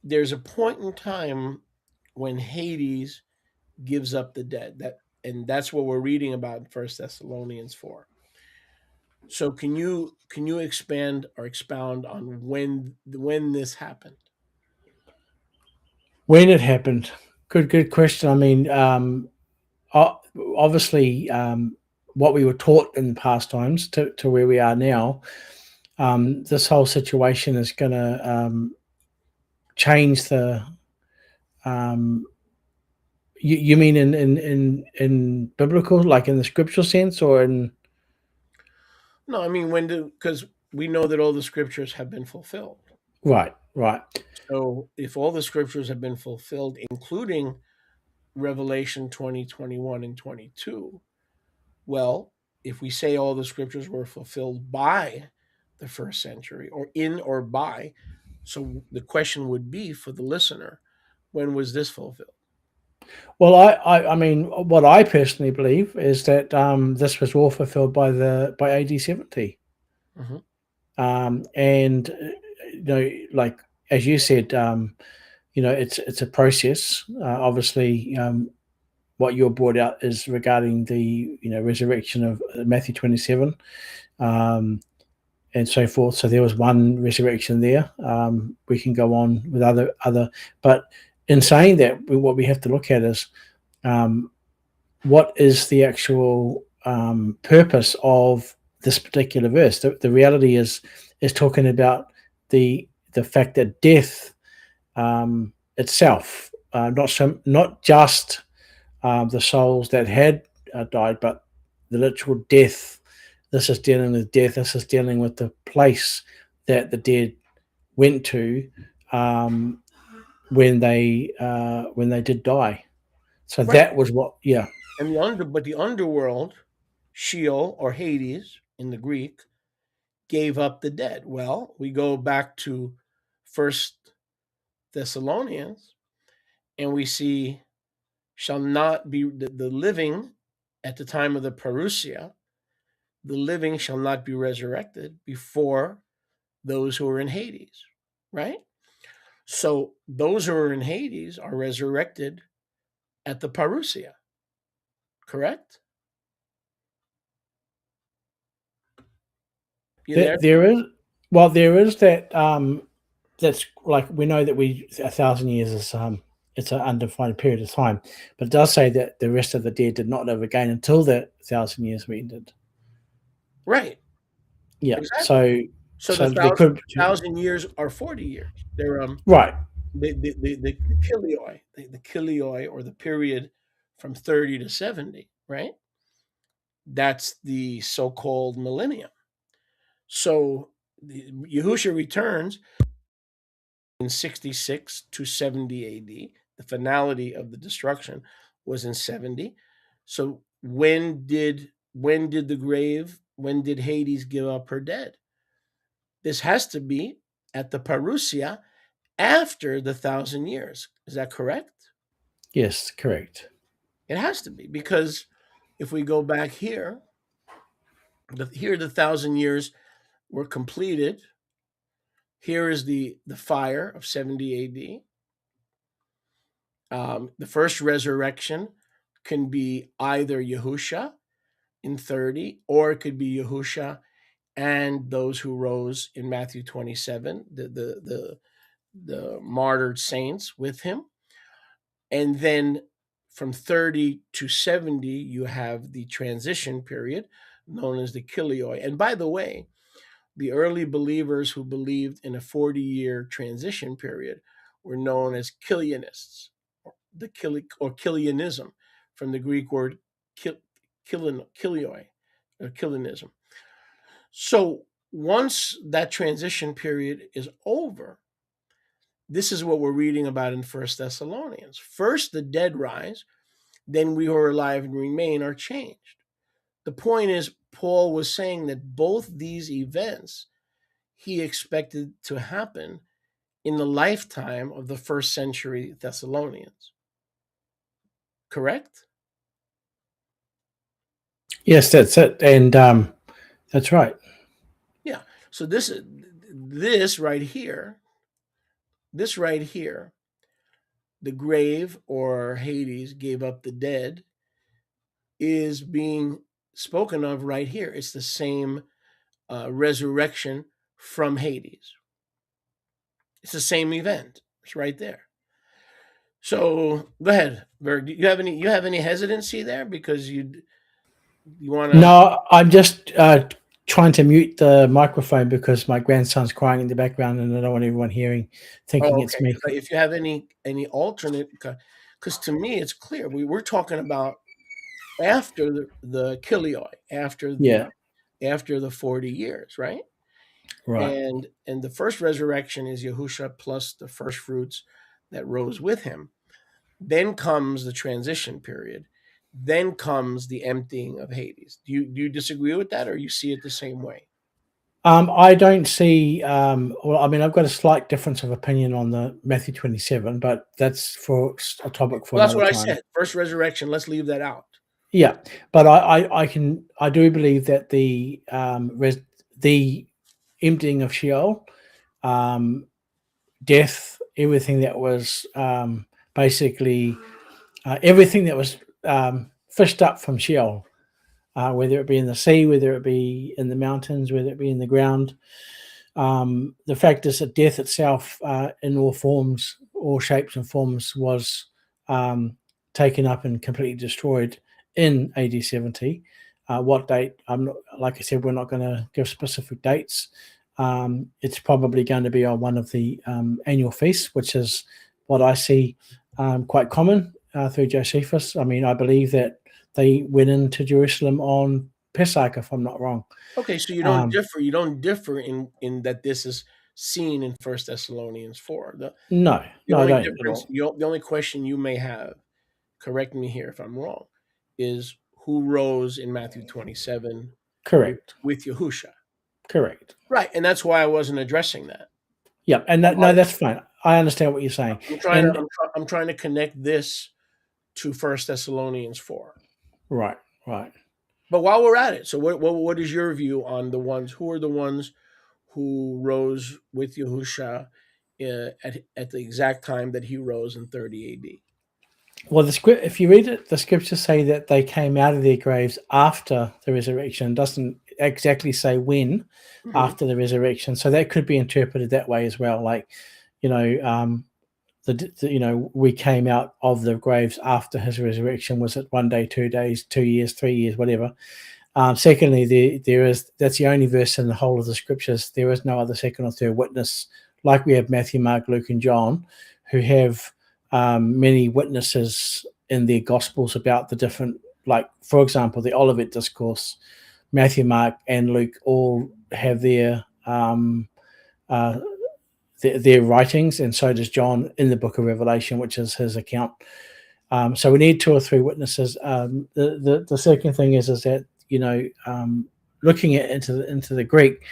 Speaker 2: there's a point in time when Hades gives up the dead. And that's what we're reading about in First Thessalonians 4. So can you expand or expound on when this happened?
Speaker 3: When it happened, good question. I mean, obviously, what we were taught in past times to where we are now, this whole situation is going to change the. You mean in biblical, like in the scriptural sense, or in?
Speaker 2: No, I mean because we know that all the scriptures have been fulfilled.
Speaker 3: Right, right.
Speaker 2: So if all the scriptures have been fulfilled, including Revelation 20, 21, and 22, well, if we say all the scriptures were fulfilled by the first century, or in or by, so the question would be for the listener, when was this fulfilled?
Speaker 3: Well, I mean, what I personally believe is that this was all fulfilled by AD 70,
Speaker 2: Mm-hmm.
Speaker 3: and like as you said, it's a process. Obviously, what you brought out is regarding the resurrection of Matthew 27, um, and so forth. So there was one resurrection there. We can go on with other, but in saying that, what we have to look at is what is the actual purpose of this particular verse. The reality is talking about the fact that death itself, not just the souls that had died, but the literal death. This is dealing with death. This is dealing with the place that the dead went to when they did die. So
Speaker 2: Right.
Speaker 3: that was what, yeah.
Speaker 2: And the underworld, Sheol or Hades in the Greek, gave up the dead. Well, we go back to First Thessalonians, and we see shall not be the living at the time of the parousia. The living shall not be resurrected before those who are in Hades, right? So those who are in Hades are resurrected at the parousia, correct? You there?
Speaker 3: There is, well, there is that. That's like we know that 1,000 years is it's an undefined period of time, but it does say that the rest of the dead did not live again until the 1,000 years were ended.
Speaker 2: Right.
Speaker 3: Yeah,
Speaker 2: Exactly. So
Speaker 3: so they could,
Speaker 2: 1,000 years are 40 years. They're
Speaker 3: right.
Speaker 2: the kilioi, or the period from 30 to 70, right? That's the so-called millennium. So Yahusha returns in 66 to 70 AD. The finality of the destruction was in 70. So when did Hades give up her dead? This has to be at the parousia after the 1,000 years. Is that correct?
Speaker 3: Yes, correct.
Speaker 2: It has to be, because if we go back here Here, the 1,000 years were completed. Here is the fire of 70 AD. The first resurrection can be either Yahusha in 30, or it could be Yahusha and those who rose in Matthew 27, the martyred saints with him. And then from 30 to 70, you have the transition period known as the Kilioi. And by the way, the early believers who believed in a 40-year transition period were known as Kilianists, or Kilianism, from the Greek word Kilioi, or Kilianism. So once that transition period is over, this is what we're reading about in 1 Thessalonians. First, the dead rise, then we who are alive and remain are changed. The point is, Paul was saying that both these events he expected to happen in the lifetime of the first century Thessalonians. Correct?
Speaker 3: Yes, that's it. And that's right.
Speaker 2: Yeah. So this right here, the grave, or Hades gave up the dead, is being spoken of right here. It's the same resurrection from Hades. It's the same event. It's right there. So go ahead, Berg. Do you have any hesitancy there, because you want to?
Speaker 3: No, I'm just trying to mute the microphone because my grandson's crying in the background, and I don't want everyone thinking it's me.
Speaker 2: If you have any alternate, because to me it's clear. We're talking about after the Kilioi, after the 40 years, right?
Speaker 3: Right.
Speaker 2: And the first resurrection is Yahusha plus the first fruits that rose with him. Then comes the transition period. Then comes the emptying of Hades. Do you disagree with that, or you see it the same way?
Speaker 3: I don't see. Well, I mean, I've got a slight difference of opinion on the Matthew 27, but that's for a topic for
Speaker 2: Well, that's
Speaker 3: another
Speaker 2: what
Speaker 3: time.
Speaker 2: I said. First resurrection. Let's leave that out.
Speaker 3: Yeah, but I do believe that the emptying of Sheol, death, everything that was basically everything that was fished up from Sheol, whether it be in the sea, whether it be in the mountains, whether it be in the ground. The fact is that death itself, in all forms, all shapes and forms, was taken up and completely destroyed in AD 70. What date? I'm not, like I said, we're not going to give specific dates. It's probably going to be on one of the annual feasts, which is what I see quite common through Josephus. I mean, I believe that they went into Jerusalem on Pesach, if I'm not wrong.
Speaker 2: Okay, so you don't differ. You don't differ in that this is seen in 1 Thessalonians 4.
Speaker 3: No, I don't at all.
Speaker 2: The only question you may have, correct me here if I'm wrong, is who rose in Matthew 27?
Speaker 3: Correct.
Speaker 2: With Yahusha.
Speaker 3: Correct.
Speaker 2: Right, and that's why I wasn't addressing that.
Speaker 3: Yeah, and that's fine. I understand what you're saying.
Speaker 2: I'm trying to connect this to 1 Thessalonians 4.
Speaker 3: Right.
Speaker 2: But while we're at it, so what is your view on the ones? Who are the ones who rose with Yahusha at the exact time that he rose in 30 AD?
Speaker 3: Well, if you read it, the scriptures say that they came out of their graves after the resurrection. It doesn't exactly say when after the resurrection, so that could be interpreted that way as well. Like, we came out of the graves after his resurrection. Was it 1 day, 2 days, 2 years, 3 years, whatever? Secondly, that's the only verse in the whole of the scriptures. There is no other second or third witness, like we have Matthew, Mark, Luke, and John, who have many witnesses in their gospels about the different, like, for example, the Olivet Discourse. Matthew, Mark, and Luke all have their writings, and so does John in the book of Revelation, which is his account. So we need 2 or 3 witnesses. The second thing is that looking into the Greek,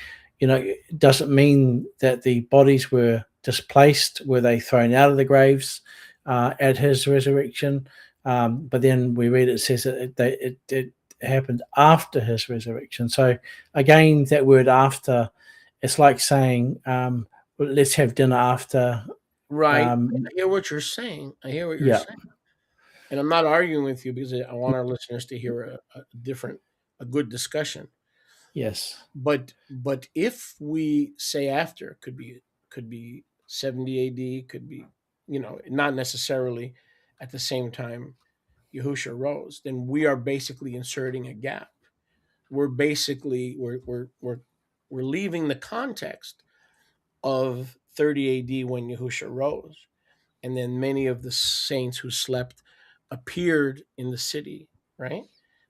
Speaker 3: doesn't mean that the bodies were displaced. Were they thrown out of the graves at his resurrection? But then we read it says that happened after his resurrection. So again, that word "after," it's like saying, well, "Let's have dinner after."
Speaker 2: Right. I hear what you're saying.
Speaker 3: Yeah.
Speaker 2: And I'm not arguing with you because I want our listeners to hear a good discussion.
Speaker 3: Yes.
Speaker 2: But if we say after, could be 70 AD, could be, not necessarily at the same time Yahusha rose, then we are basically inserting a gap. We're basically we're leaving the context of 30 AD when Yahusha rose, and then many of the saints who slept appeared in the city, right?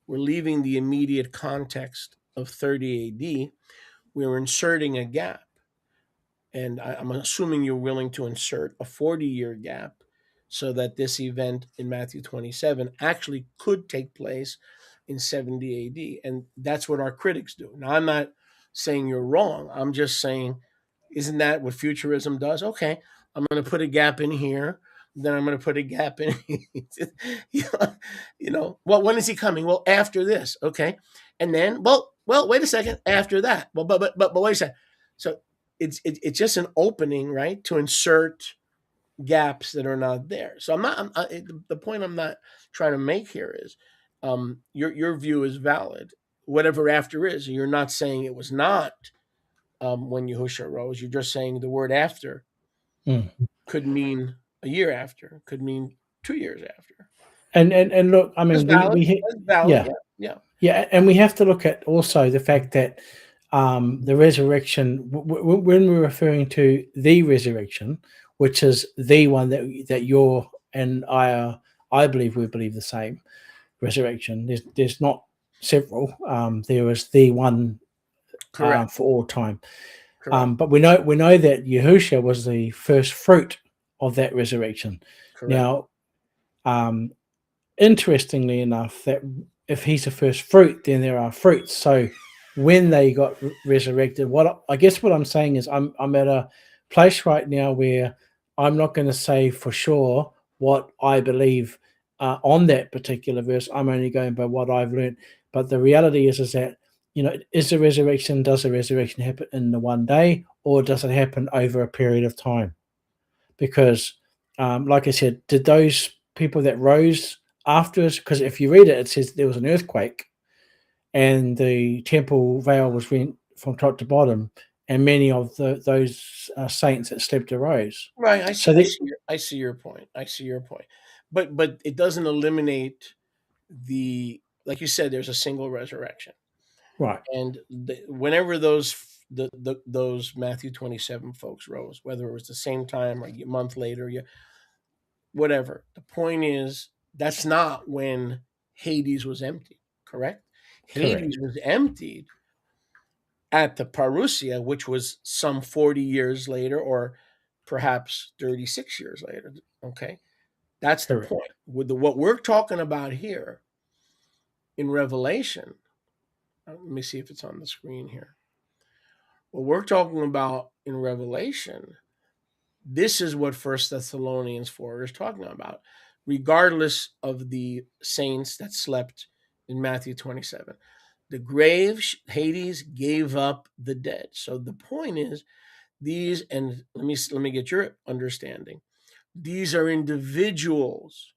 Speaker 2: We're leaving the immediate context of 30 AD. We're inserting a gap. And I'm assuming you're willing to insert a 40-year gap so that this event in Matthew 27 actually could take place in 70 AD. And that's what our critics do. Now, I'm not saying you're wrong. I'm just saying, isn't that what futurism does? Okay, I'm going to put a gap in here. Then I'm going to put a gap in. Well, when is he coming? Well, after this. Okay. And then, well, wait a second. After that. Well, but wait a second. So it's just an opening, right, to insert gaps that are not there. So the point I'm not trying to make here is your view is valid. Whatever after is, you're not saying it was not when Yahusha rose. You're just saying the word after could mean a year after, could mean 2 years after.
Speaker 3: And look, I mean,
Speaker 2: That's valid.
Speaker 3: Yeah, and we have to look at also the fact that the resurrection, when we're referring to the resurrection, which is the one that you're and I believe we believe the same resurrection. There's not several. There is the one for all time. But we know that Yahusha was the first fruit of that resurrection. Correct. Now, interestingly enough, that if he's the first fruit, then there are fruits. So when they got resurrected, what I'm saying is I'm at a place right now where I'm not going to say for sure what I believe on that particular verse. I'm only going by what I've learned. But the reality is that, does the resurrection happen in the one day, or does it happen over a period of time? Because, like I said, did those people that rose afterwards, because if you read it, it says there was an earthquake and the temple veil was rent from top to bottom, and many of those saints that slept arose.
Speaker 2: Right. I see your point. But it doesn't eliminate like you said, there's a single resurrection.
Speaker 3: Right.
Speaker 2: And whenever those Matthew 27 folks rose, whether it was the same time or a month later, whatever. The point is, that's not when Hades was empty, correct? Hades was emptied at the Parousia, which was some 40 years later, or perhaps 36 years later. Okay, that's the point. With what we're talking about here in Revelation, let me see if it's on the screen here. What we're talking about in Revelation, this is what 1 Thessalonians 4 is talking about, regardless of the saints that slept in Matthew 27. The grave, Hades, gave up the dead. So the point is, these, and let me get your understanding. These are individuals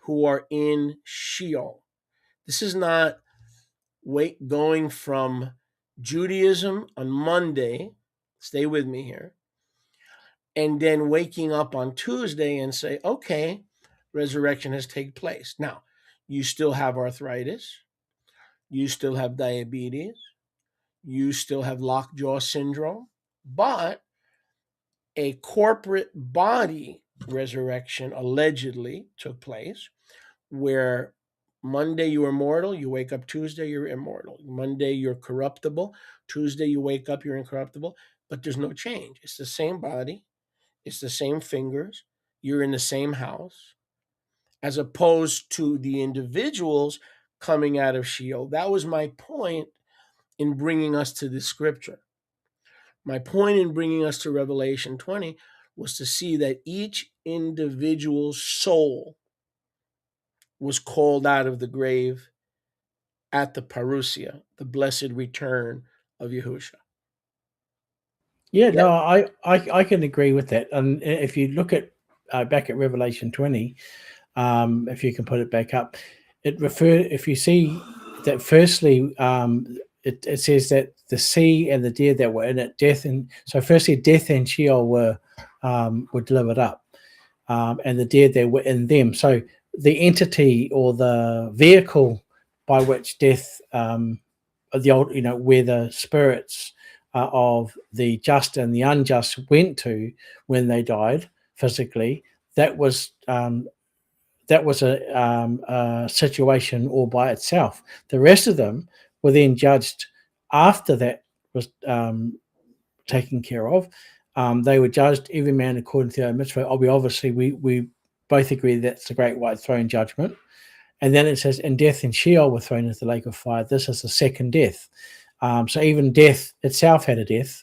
Speaker 2: who are in Sheol. This is not going from Judaism on Monday, stay with me here, and then waking up on Tuesday and say, okay, resurrection has taken place. Now, you still have arthritis. You still have diabetes. You still have lockjaw syndrome. But a corporate body resurrection allegedly took place where Monday you were mortal, you wake up Tuesday, you're immortal. Monday you're corruptible. Tuesday you wake up, you're incorruptible. But there's no change. It's the same body. It's the same fingers. You're in the same house, as opposed to the individuals coming out of Sheol. That was my point in bringing us to this scripture. My point in bringing us to Revelation 20 was to see that each individual soul was called out of the grave at the parousia, the blessed return of Yahusha.
Speaker 3: Yeah, no, I can agree with that. And if you look at back at Revelation 20, if you can put it back up, if you see that firstly, it says that the sea and the dead that were in it, so firstly death and Sheol were delivered up, and the dead that were in them. So the entity or the vehicle by which death, the old, where the spirits of the just and the unjust went to when they died physically, that was a situation all by itself. The rest of them were then judged after that was taken care of. They were judged, every man according to their mitzvah. We both agree that's the great white throne judgment. And then it says, and death and Sheol were thrown into the lake of fire. This is the second death. So even death itself had a death.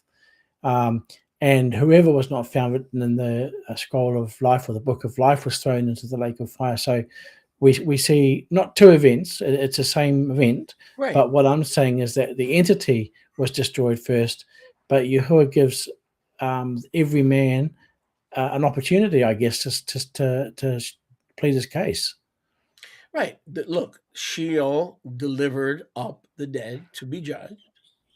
Speaker 3: And whoever was not found written in the scroll of life or the book of life was thrown into the lake of fire. So we see not two events, it's the same event.
Speaker 2: Right.
Speaker 3: But what I'm saying is that the entity was destroyed first, but Yahuwah gives every man an opportunity, I guess, to plead his case.
Speaker 2: Right. Look, Sheol delivered up the dead to be judged.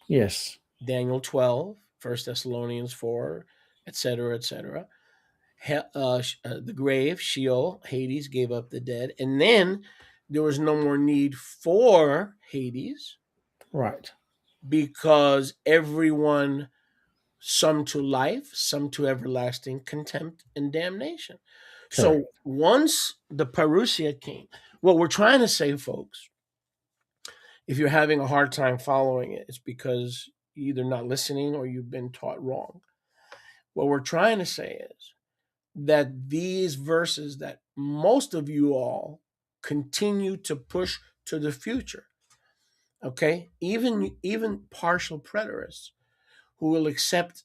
Speaker 3: Yes.
Speaker 2: Daniel 12, 1 Thessalonians 4, etc., etc. The grave, Sheol, Hades, gave up the dead. And then there was no more need for Hades.
Speaker 3: Right.
Speaker 2: Because everyone, some to life, some to everlasting contempt and damnation.
Speaker 3: Correct.
Speaker 2: So once the parousia came, what we're trying to say, folks, if you're having a hard time following it, it's because you're either not listening or you've been taught wrong. What we're trying to say is that these verses that most of you all continue to push to the future, okay, even partial preterists who will accept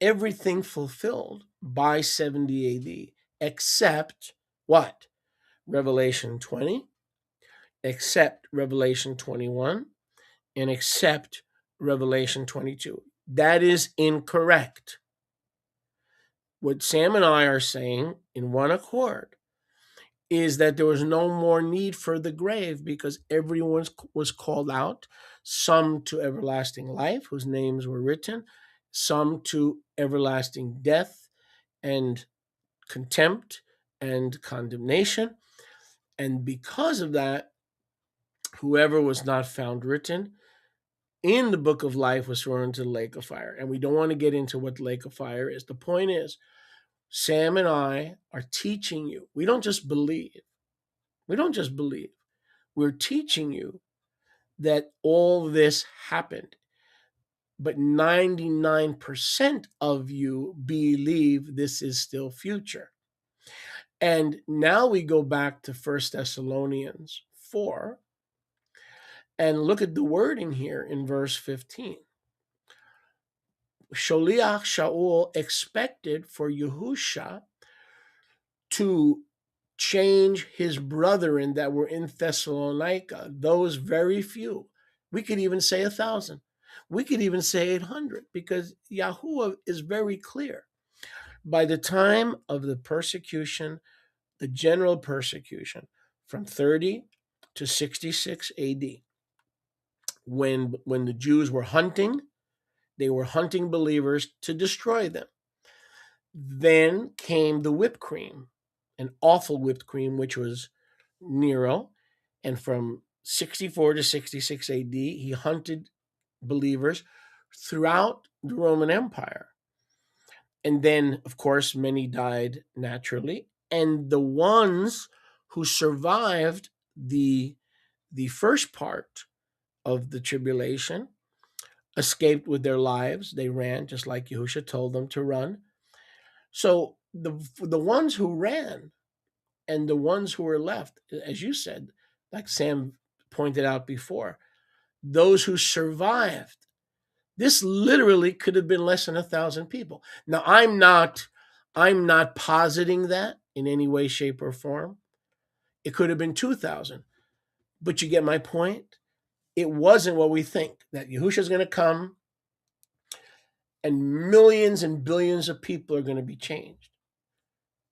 Speaker 2: everything fulfilled by 70 AD, except what? Revelation 20, except Revelation 21, and except Revelation 22. That is incorrect. What Sam and I are saying in one accord is that there was no more need for the grave because everyone was called out, some to everlasting life, whose names were written, some to everlasting death and contempt and condemnation. And because of that, whoever was not found written in the book of life was thrown into the lake of fire. And we don't want to get into what the lake of fire is. The point is, Sam and I are teaching you. We don't just believe. We're teaching you that all this happened. But 99% of you believe this is still future. And now we go back to 1 Thessalonians 4 and look at the wording here in verse 15. Sholiach Shaul expected for Yahusha to change his brethren that were in Thessalonica, those very few. We could even say 1,000. We could even say 800 because Yahuwah is very clear. By the time of the persecution, the general persecution from 30 to 66 AD, when the Jews were hunting, they were hunting believers to destroy them. Then came the whipped cream, an awful whipped cream, which was Nero. And from 64 to 66 AD, he hunted believers throughout the Roman Empire. And then, of course, many died naturally. And the ones who survived the first part of the tribulation escaped with their lives. They ran just like Yahusha told them to run. So the ones who ran and the ones who were left, as you said, like Sam pointed out before, those who survived, this literally could have been less than 1,000 people. Now, I'm not positing that in any way, shape, or form. It could have been 2,000. But you get my point? it wasn't what we think, that Yahushua is going to come and millions and billions of people are going to be changed.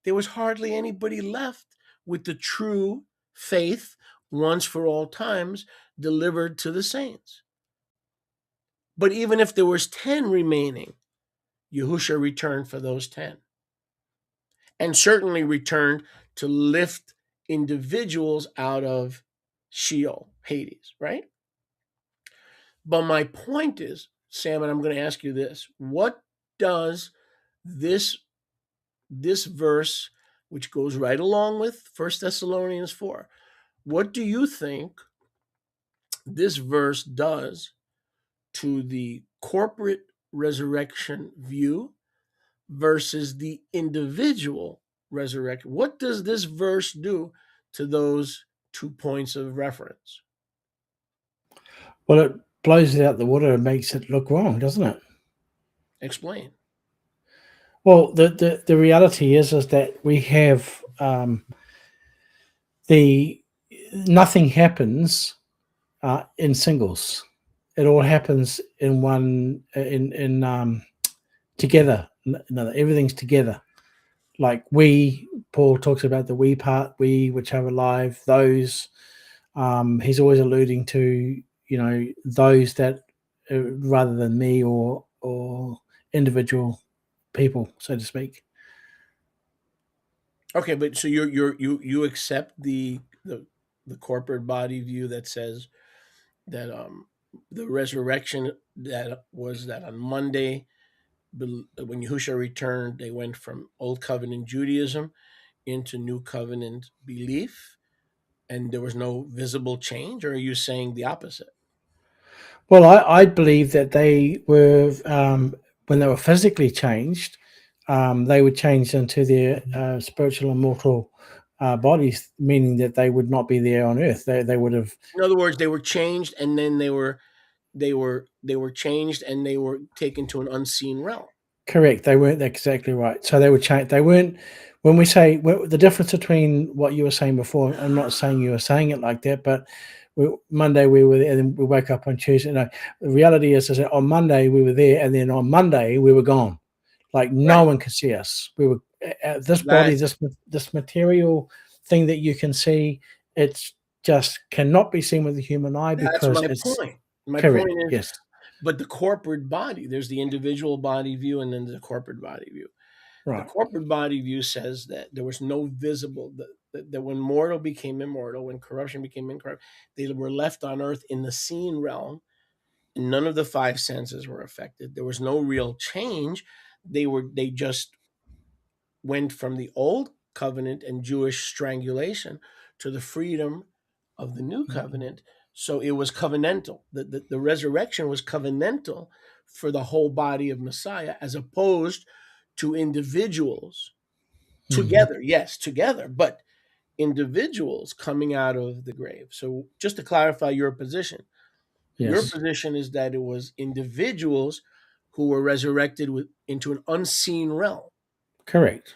Speaker 2: There was hardly anybody left with the true faith once for all times delivered to the saints. But even if there was 10 remaining, Yahushua returned for those 10. And certainly returned to lift individuals out of Sheol, Hades, right? But my point is, Sam, and I'm going to ask you this, what does this verse, which goes right along with 1 Thessalonians 4, what do you think this verse does to the corporate resurrection view versus the individual resurrection? What does this verse do to those 2 points of reference?
Speaker 3: Well, it blows it out the water and makes it look wrong, doesn't it?
Speaker 2: Explain.
Speaker 3: Well, the reality is that we have nothing happens in singles. It all happens in one together. No, everything's together. Like Paul talks about the we part, we which are alive, those. He's always alluding to, those that rather than me or individual people, so to speak.
Speaker 2: Okay, but so you accept the corporate body view that says that the resurrection that on Monday, when Yahushua returned, they went from Old Covenant Judaism into New Covenant belief, and there was no visible change? Or are you saying the opposite?
Speaker 3: Well, I believe that they were, when they were physically changed, they would change into their spiritual immortal bodies, meaning that they would not be there on earth. They would have.
Speaker 2: In other words, they were changed, and then they were changed, and they were taken to an unseen realm.
Speaker 3: Correct. They weren't exactly right. So they were changed. They weren't. When we say the difference between what you were saying before, I'm not saying you were saying it like that, but Monday we were there, and then we woke up on Tuesday. No, the reality is that on Monday we were there, and then on Monday we were gone. Like no one could see us. We were this body, this material thing that you can see. It's just cannot be seen with the human eye because
Speaker 2: that's my point. My
Speaker 3: correct,
Speaker 2: point is,
Speaker 3: yes.
Speaker 2: But the corporate body, there's the individual body view, and then the corporate body view. Right. The corporate body view says that there was no visible, that when mortal became immortal, when corruption became incorrupt, they were left on earth in the seen realm, and none of the 5 senses were affected. There was no real change. They just went from the old covenant and Jewish strangulation to the freedom of the new covenant. So it was covenantal. The resurrection was covenantal for the whole body of Messiah, as opposed to individuals together. Yes, together, but individuals coming out of the grave. So just to clarify your position, your position is that it was individuals who were resurrected into an unseen realm.
Speaker 3: Correct.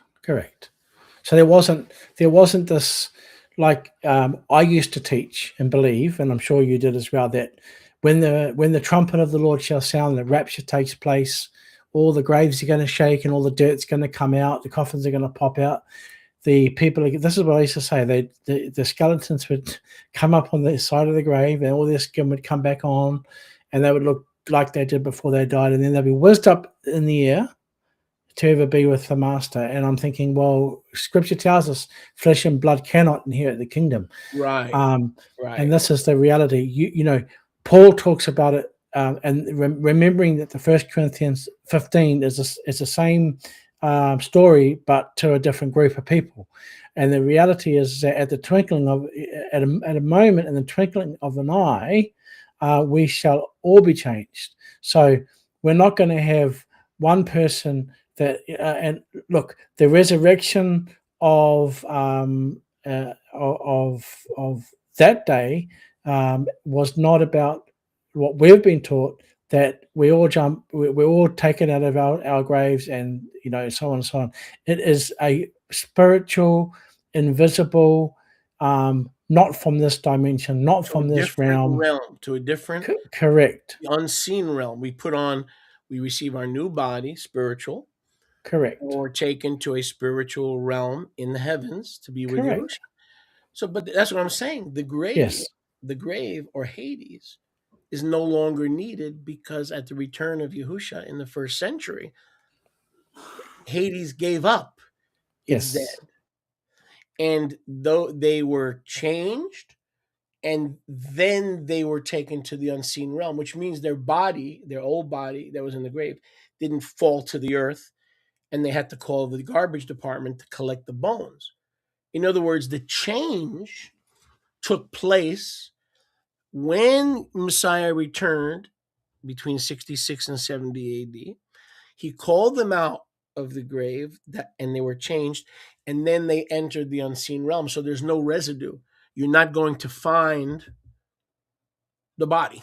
Speaker 3: So there wasn't this, like I used to teach and believe, and I'm sure you did as well, that when the trumpet of the Lord shall sound, the rapture takes place, all the graves are going to shake and all the dirt's going to come out, the coffins are going to pop out. The people, this is what I used to say, the skeletons would come up on the side of the grave and all their skin would come back on and they would look like they did before they died, and then they'd be whizzed up in the air to ever be with the master. And I'm thinking, well, scripture tells us flesh and blood cannot inherit the kingdom.
Speaker 2: Right.
Speaker 3: And this is the reality. You know, Paul talks about it, and remembering that the 1 Corinthians 15 is the same story, but to a different group of people. And the reality is that at a moment in the twinkling of an eye, we shall all be changed. So we're not going to have one person that, and look, the resurrection of that day was not about what we've been taught, that we're all taken out of our graves, and so on and so on. It is a spiritual, invisible, not from this dimension, not from this realm.
Speaker 2: To a different
Speaker 3: Correct.
Speaker 2: unseen realm. We receive our new body, spiritual.
Speaker 3: Correct.
Speaker 2: Or taken to a spiritual realm in the heavens to be with
Speaker 3: Correct.
Speaker 2: Yahushua. So, but that's what I'm saying. The grave or Hades is no longer needed, because at the return of Yahushua in the first century, Hades gave up. It's dead. And though they were changed, and then they were taken to the unseen realm, which means their body, their old body that was in the grave, didn't fall to the earth, and they had to call the garbage department to collect the bones. In other words, the change took place when Messiah returned between 66 and 70 AD. He called them out of the grave, and they were changed, and then they entered the unseen realm. So there's no residue. You're not going to find the body,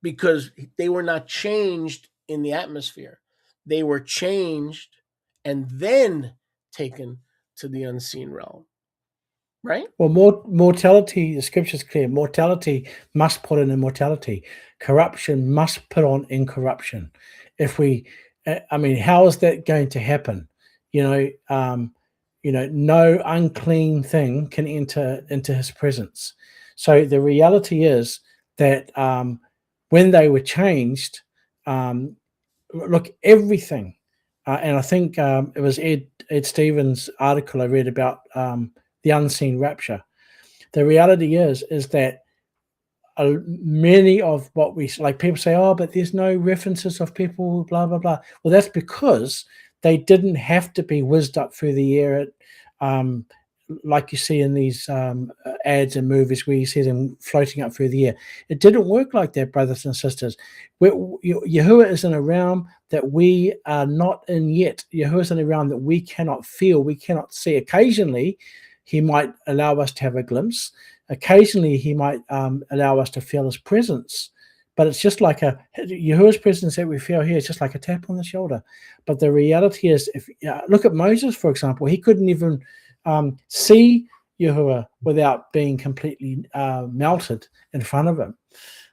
Speaker 2: because they were not changed in the atmosphere. They were changed and then taken to the unseen realm. Right?
Speaker 3: Well, mortality, the scripture's clear. Mortality must put on immortality. Corruption must put on incorruption. If we, I mean, how is that going to happen? No unclean thing can enter into his presence. So the reality is that when they were changed, look, everything, and I think it was Ed Stevens' article I read about the unseen rapture. The reality is that many of what we, like, people say, oh, but there's no references of people, blah, blah, blah. Well, that's because they didn't have to be whizzed up through the air like you see in these ads and movies where you see them floating up through the air. It didn't work like that, brothers and sisters. Yahuwah is in a realm that we are not in yet. Yahuwah is in a realm that we cannot feel, we cannot see. Occasionally, he might allow us to have a glimpse. Occasionally, he might allow us to feel his presence. But it's just like Yahuwah's presence that we feel here is just like a tap on the shoulder. But the reality is, if look at Moses, for example, he couldn't even see Yahuwah without being completely melted in front of him.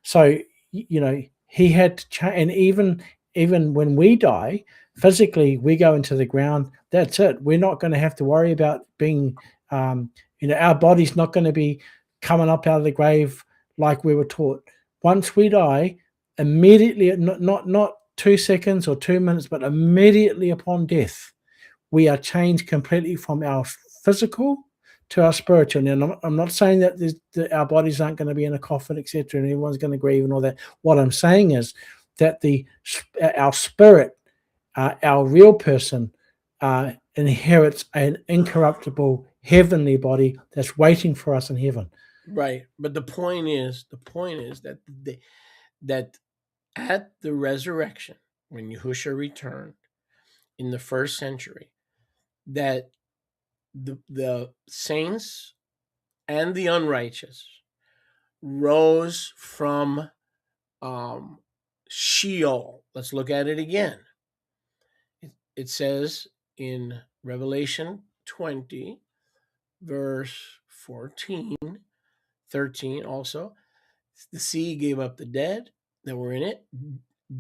Speaker 3: So, he had to change. And even when we die, physically, we go into the ground. That's it. We're not going to have to worry about being, our body's not going to be coming up out of the grave like we were taught. Once we die, immediately, not 2 seconds or 2 minutes, but immediately upon death, we are changed completely from our physical to our spiritual. And I'm not saying that our bodies aren't going to be in a coffin, etc., and everyone's going to grieve and all that. What I'm saying is that our spirit, our real person, inherits an incorruptible heavenly body that's waiting for us in heaven.
Speaker 2: Right. But the point is that at the resurrection, when Yahushua returned in the first century, that the saints and the unrighteous rose from Sheol. Let's look at it again. It says in Revelation 20, verse 14, 13 also, the sea gave up the dead that were in it.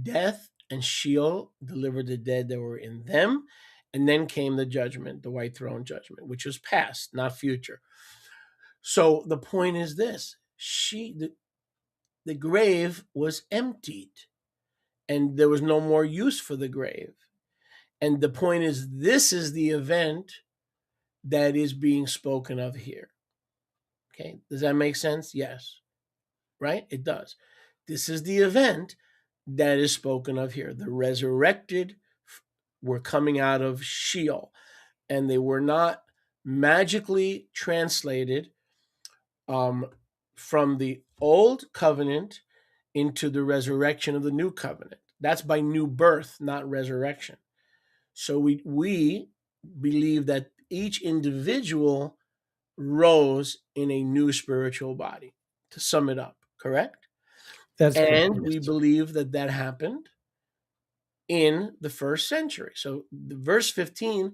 Speaker 2: Death and Sheol delivered the dead that were in them. And then came the judgment, the white throne judgment, which was past, not future. So the point is this: the grave was emptied, and there was no more use for the grave. And the point is, this is the event that is being spoken of here. Okay, does that make sense? Yes, right? It does. This is the event that is spoken of here. The resurrected were coming out of Sheol, and they were not magically translated from the old covenant into the resurrection of the new covenant. That's by new birth, not resurrection. So we believe that each individual rose in a new spiritual body, to sum it up, correct? And we believe that happened in the first century. So the verse 15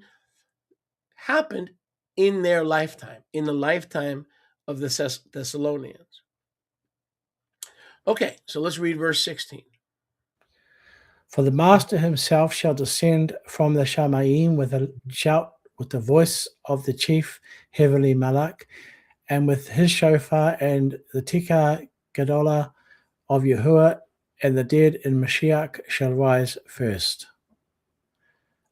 Speaker 2: happened in their lifetime, in the lifetime of the Thessalonians. Okay, so let's read verse 16.
Speaker 3: For the master himself shall descend from the Shamaim with a shout, with the voice of the chief heavenly Malak, and with his shofar, and the Tikar Gadolah of Yahuwah, and the dead in Mashiach shall rise first.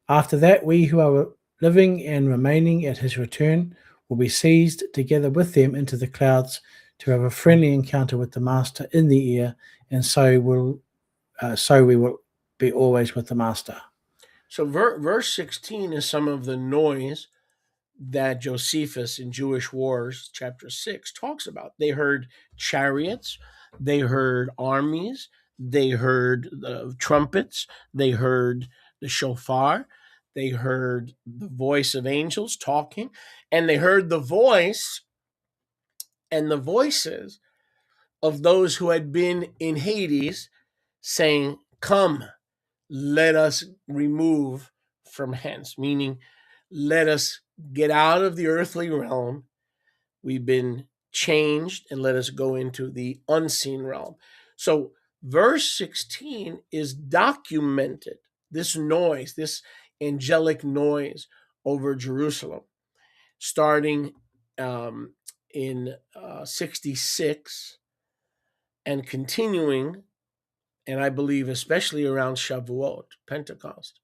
Speaker 3: After that, we who are living and remaining at his return will be seized together with them into the clouds to have a friendly encounter with the master in the air, and so we will be always with the master.
Speaker 2: So verse 16 is some of the noise that Josephus in Jewish Wars, chapter 6, talks about. They heard chariots, they heard armies, they heard the trumpets, they heard the shofar, they heard the voice of angels talking, and they heard the voice and the voices of those who had been in Hades saying, "Come, let us remove from hence," meaning let us get out of the earthly realm. We've been changed, and let us go into the unseen realm. So verse 16 is documented, this noise, this angelic noise over Jerusalem, starting in 66 and continuing, and I believe especially around Shavuot, Pentecost,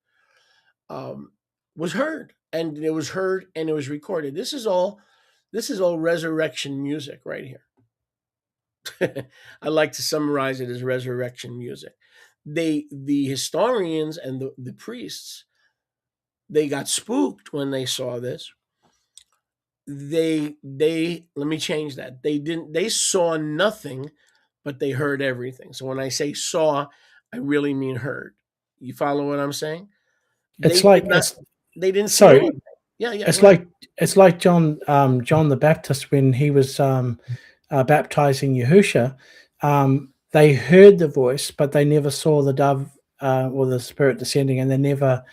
Speaker 2: was heard, and it was heard, and it was recorded. This is all resurrection music right here. I like to summarize it as resurrection music. The historians and the priests, they got spooked when they saw this. They let me change that. They saw nothing, but they heard everything. So when I say saw, I really mean heard. You follow what I'm saying?
Speaker 3: It's
Speaker 2: They didn't see
Speaker 3: sorry.
Speaker 2: anything. Yeah.
Speaker 3: It's like John the Baptist when he was baptizing Yahusha. They heard the voice, but they never saw the dove or the Spirit descending, and they never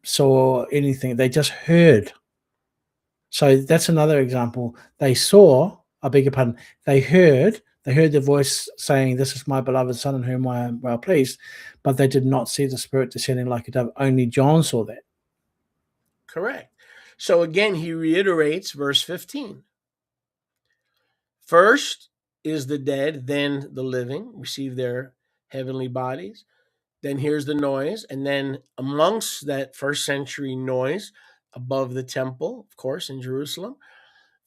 Speaker 3: saw anything. They just heard. So that's another example. They saw, I beg your pardon, they heard the voice saying, "This is my beloved Son in whom I am well pleased," but they did not see the Spirit descending like a dove. Only John saw that.
Speaker 2: Correct. So again, he reiterates verse 15. First is the dead, then the living receive their heavenly bodies. Then here's the noise. And then amongst that first century noise above the temple, of course, in Jerusalem,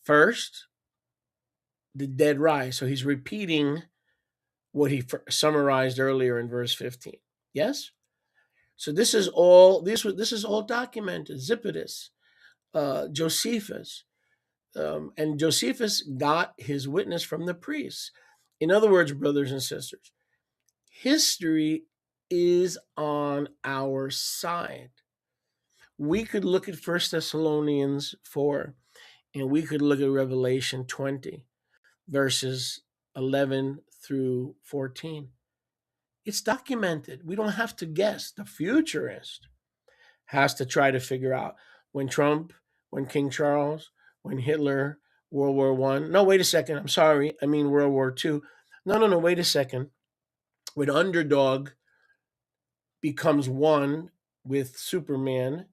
Speaker 2: first, the dead rise. So he's repeating what he summarized earlier in verse 15. Yes? So this is all documented. Zippotis, Josephus, and Josephus got his witness from the priests. In other words, brothers and sisters, history is on our side. We could look at 1 Thessalonians 4, and we could look at Revelation 20, verses 11 through 14. It's documented. We don't have to guess. The futurist has to try to figure out when Trump, when King Charles, when Hitler, World War I. No, wait a second. I'm sorry. I mean World War II. No, wait a second. When Underdog becomes one with Superman,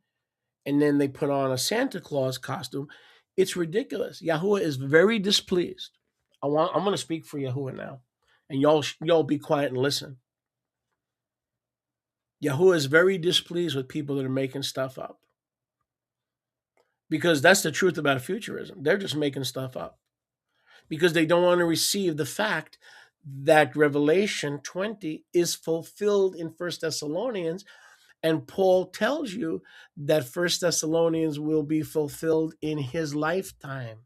Speaker 2: and then they put on a Santa Claus costume, it's ridiculous. Yahuwah is very displeased. I'm going to speak for Yahuwah now, and y'all be quiet and listen. Yahuwah is very displeased with people that are making stuff up. Because that's the truth about futurism. They're just making stuff up. Because they don't want to receive the fact that Revelation 20 is fulfilled in 1 Thessalonians. And Paul tells you that 1 Thessalonians will be fulfilled in his lifetime.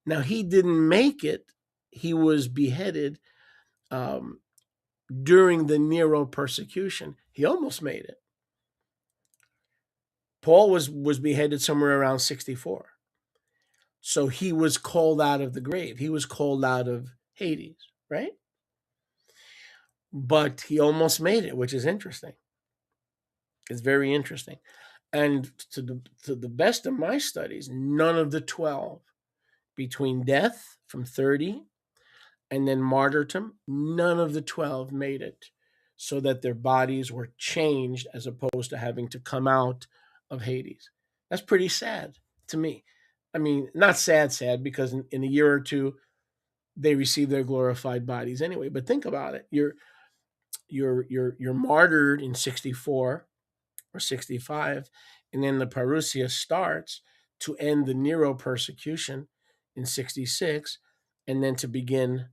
Speaker 2: Now, he didn't make it. He was beheaded during the Nero persecution. He almost made it. Paul was beheaded somewhere around 64. So he was called out of the grave. He was called out of Hades, right? But he almost made it, which is interesting. It's very interesting. And to the best of my studies, none of the 12 between death from 30 and then martyrdom, none of the 12 made it, so that their bodies were changed as opposed to having to come out of Hades. That's pretty sad to me. I mean, not sad, because in a year or two, they receive their glorified bodies anyway. But think about it. You're martyred in 64 or 65, and then the parousia starts to end the Nero persecution in 66, and then to begin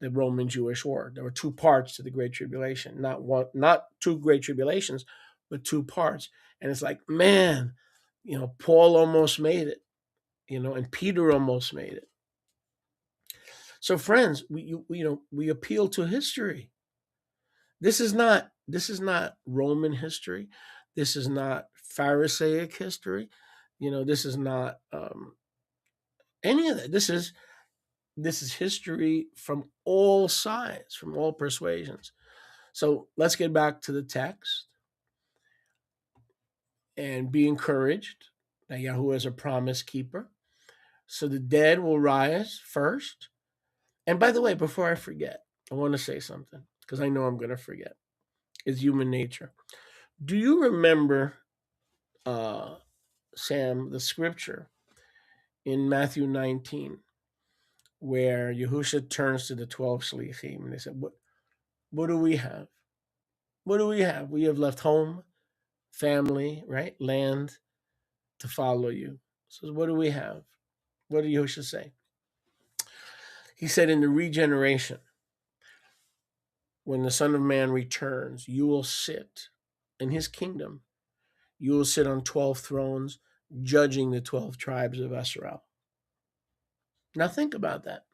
Speaker 2: the Roman Jewish War. There were two parts to the Great Tribulation, not two Great Tribulations, but two parts. And it's like, man, Paul almost made it, and Peter almost made it. So, friends, we appeal to history. This is not Roman history. This is not Pharisaic history. This is not any of that. This is history from all sides, from all persuasions. So let's get back to the text and be encouraged that Yahuwah is a promise keeper. So the dead will rise first. And by the way, before I forget, I want to say something because I know I'm going to forget. It's human nature. Do you remember, Sam, the scripture in Matthew 19 where Yahusha turns to the 12 shlichim and they said, what do we have? What do we have? We have left home, family, right? Land to follow you. So what do we have? What did Yahusha say? He said, in the regeneration, when the Son of Man returns, you will sit in his kingdom. You will sit on 12 thrones, judging the 12 tribes of Israel. Now think about that.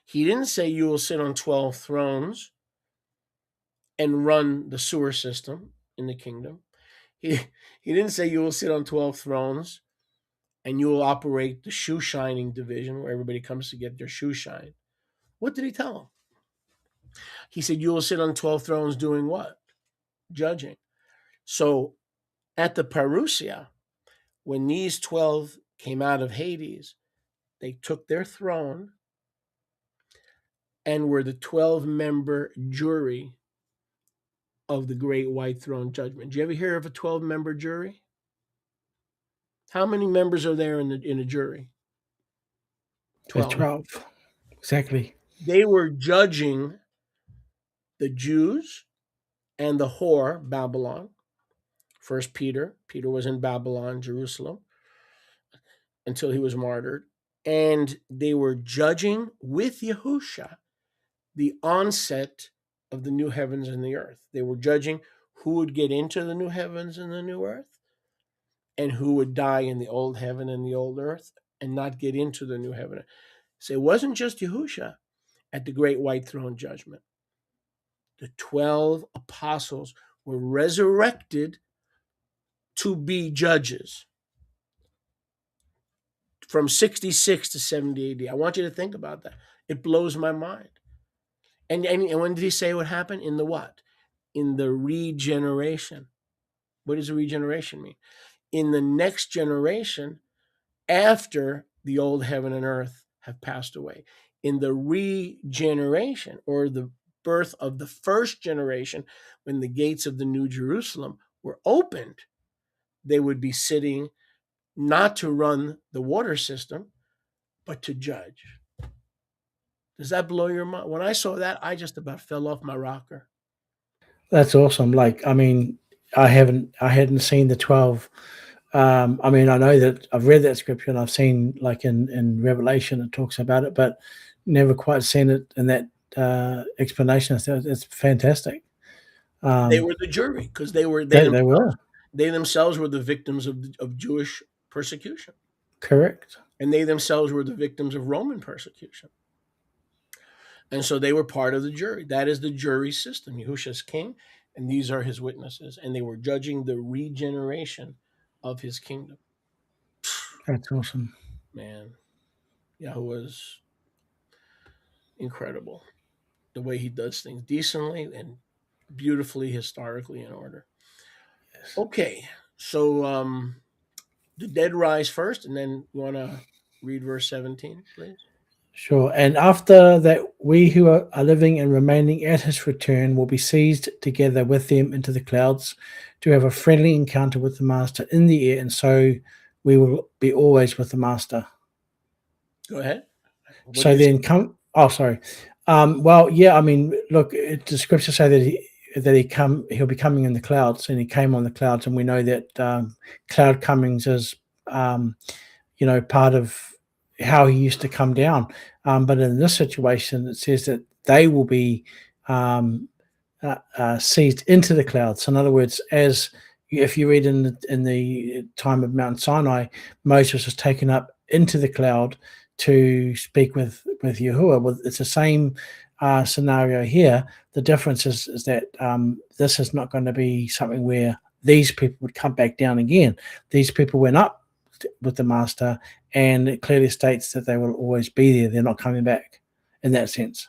Speaker 2: He didn't say you will sit on 12 thrones and run the sewer system in the kingdom. He didn't say you will sit on 12 thrones and you will operate the shoe shining division where everybody comes to get their shoe shine. What did he tell them? He said you will sit on 12 thrones doing what? Judging. So at the parousia, when these 12 came out of Hades, they took their throne and were the 12-member jury of the great white throne judgment. Did you ever hear of a 12-member jury? How many members are there in a jury?
Speaker 3: 12. 12. Exactly.
Speaker 2: They were judging the Jews and the whore, Babylon. First Peter was in Babylon, Jerusalem, until he was martyred. And they were judging with Yahusha the onset of the new heavens and the earth. They were judging who would get into the new heavens and the new earth and who would die in the old heaven and the old earth and not get into the new heaven. So it wasn't just Yahusha at the great white throne judgment. The 12 apostles were resurrected to be judges from 66 to 70 AD. I want you to think about that. It blows my mind. And when did he say what happened? In the what? In the regeneration. What does regeneration mean? In the next generation, after the old heaven and earth have passed away. In the regeneration, or the birth of the first generation, when the gates of the New Jerusalem were opened, they would be sitting not to run the water system, but to judge. Does that blow your mind? When I saw that, I just about fell off my rocker.
Speaker 3: That's awesome. Like, I mean, I hadn't seen the 12. I mean, I know that I've read that scripture and I've seen, like in Revelation, it talks about it, but never quite seen it in that explanation. So it's fantastic.
Speaker 2: They were the jury because they were. They themselves were the victims of Jewish persecution.
Speaker 3: Correct.
Speaker 2: And they themselves were the victims of Roman persecution. And so they were part of the jury. That is the jury system. Yahusha's king, and these are his witnesses. And they were judging the regeneration of his kingdom.
Speaker 3: That's awesome.
Speaker 2: Man, Yahuwah's incredible. The way he does things decently and beautifully, historically in order. Yes. Okay, so the dead rise first, and then you want to read verse 17, please.
Speaker 3: Sure. And after that, we who are living and remaining at his return will be seized together with them into the clouds to have a friendly encounter with the Master in the air, and so we will be always with the Master.
Speaker 2: Go ahead. What
Speaker 3: So
Speaker 2: do you
Speaker 3: then come. Oh, sorry. Well, yeah. I mean, look, the scriptures say that he'll be coming in the clouds, and he came on the clouds, and we know that cloud comings is, part of how he used to come down. But in this situation, it says that they will be seized into the clouds. In other words, as if you read in the time of Mount Sinai, Moses was taken up into the cloud to speak with Yahuwah. Well, it's the same scenario here. The difference is that this is not going to be something where these people would come back down again. These people went up with the Master, and it clearly states that they will always be there. They're not coming back in that sense.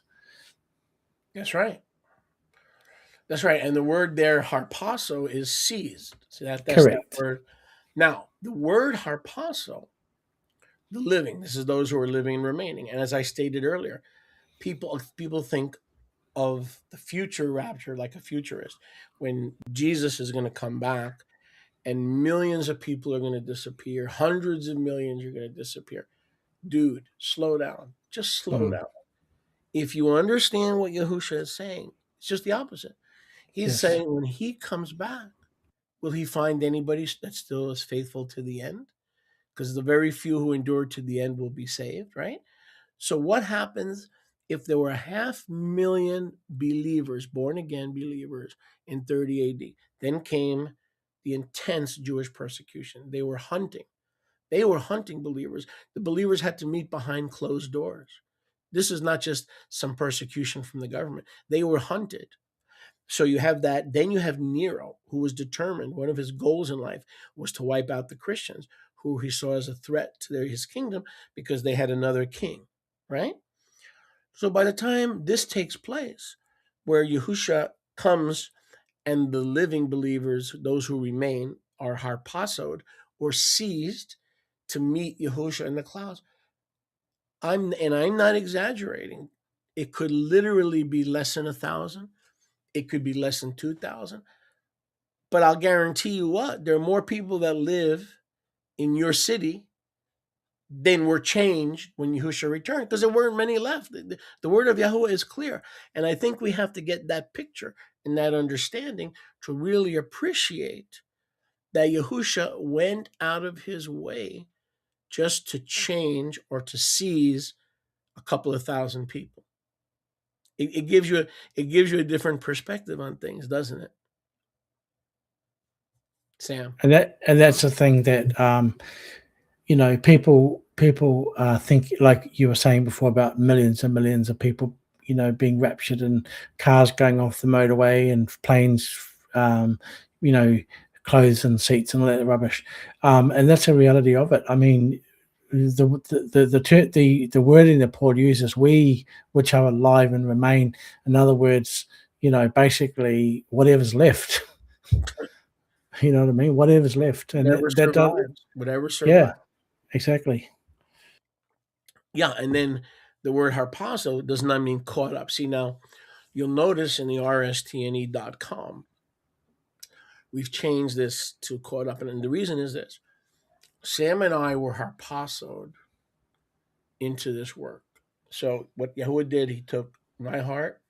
Speaker 2: That's right. That's right. And the word there, harpazo, is seized. So that's
Speaker 3: Correct.
Speaker 2: that word. Now, the word harpazo, the living, this is those who are living and remaining. And as I stated earlier, people think of the future rapture like a futurist, when Jesus is going to come back and millions of people are going to disappear, hundreds of millions are going to disappear. Dude, slow down. Just slow down. If you understand what Yahusha is saying, it's just the opposite. He's saying when he comes back, will he find anybody that still is faithful to the end? Because the very few who endure to the end will be saved, right? So what happens if there were 500,000 believers, born again believers in 30 AD? Then came the intense Jewish persecution. They were hunting believers. The believers had to meet behind closed doors. This is not just some persecution from the government. They were hunted. So you have that. Then you have Nero, who was determined. One of his goals in life was to wipe out the Christians, who he saw as a threat to his kingdom because they had another king, right? So by the time this takes place, where Yahusha comes and the living believers, those who remain, are harpazoed or seized to meet Yahusha in the clouds, I'm not exaggerating. It could literally be less than 1,000. It could be less than 2,000. But I'll guarantee you what, there are more people that live in your city than were changed when Yahushua returned, because there weren't many left. The word of Yahuwah is clear. And I think we have to get that picture and that understanding to really appreciate that Yahushua went out of his way just to change or to seize a couple of thousand people. It gives you a different perspective on things, doesn't it, Sam?
Speaker 3: And that's the thing that people think, like you were saying before, about millions and millions of people being raptured, and cars going off the motorway, and planes clothes and seats and all that rubbish, and that's a reality of it. I mean, the wording that Paul uses, we which are alive and remain, in other words, basically whatever's left. You know what I mean? Whatever's left, and
Speaker 2: whatever survives.
Speaker 3: Yeah, exactly.
Speaker 2: Yeah, and then the word harpazo does not mean caught up. See, now you'll notice in the rstne.com, we've changed this to caught up, and the reason is this: Sam and I were harpazoed into this work. So what Yahuwah did, he took my heart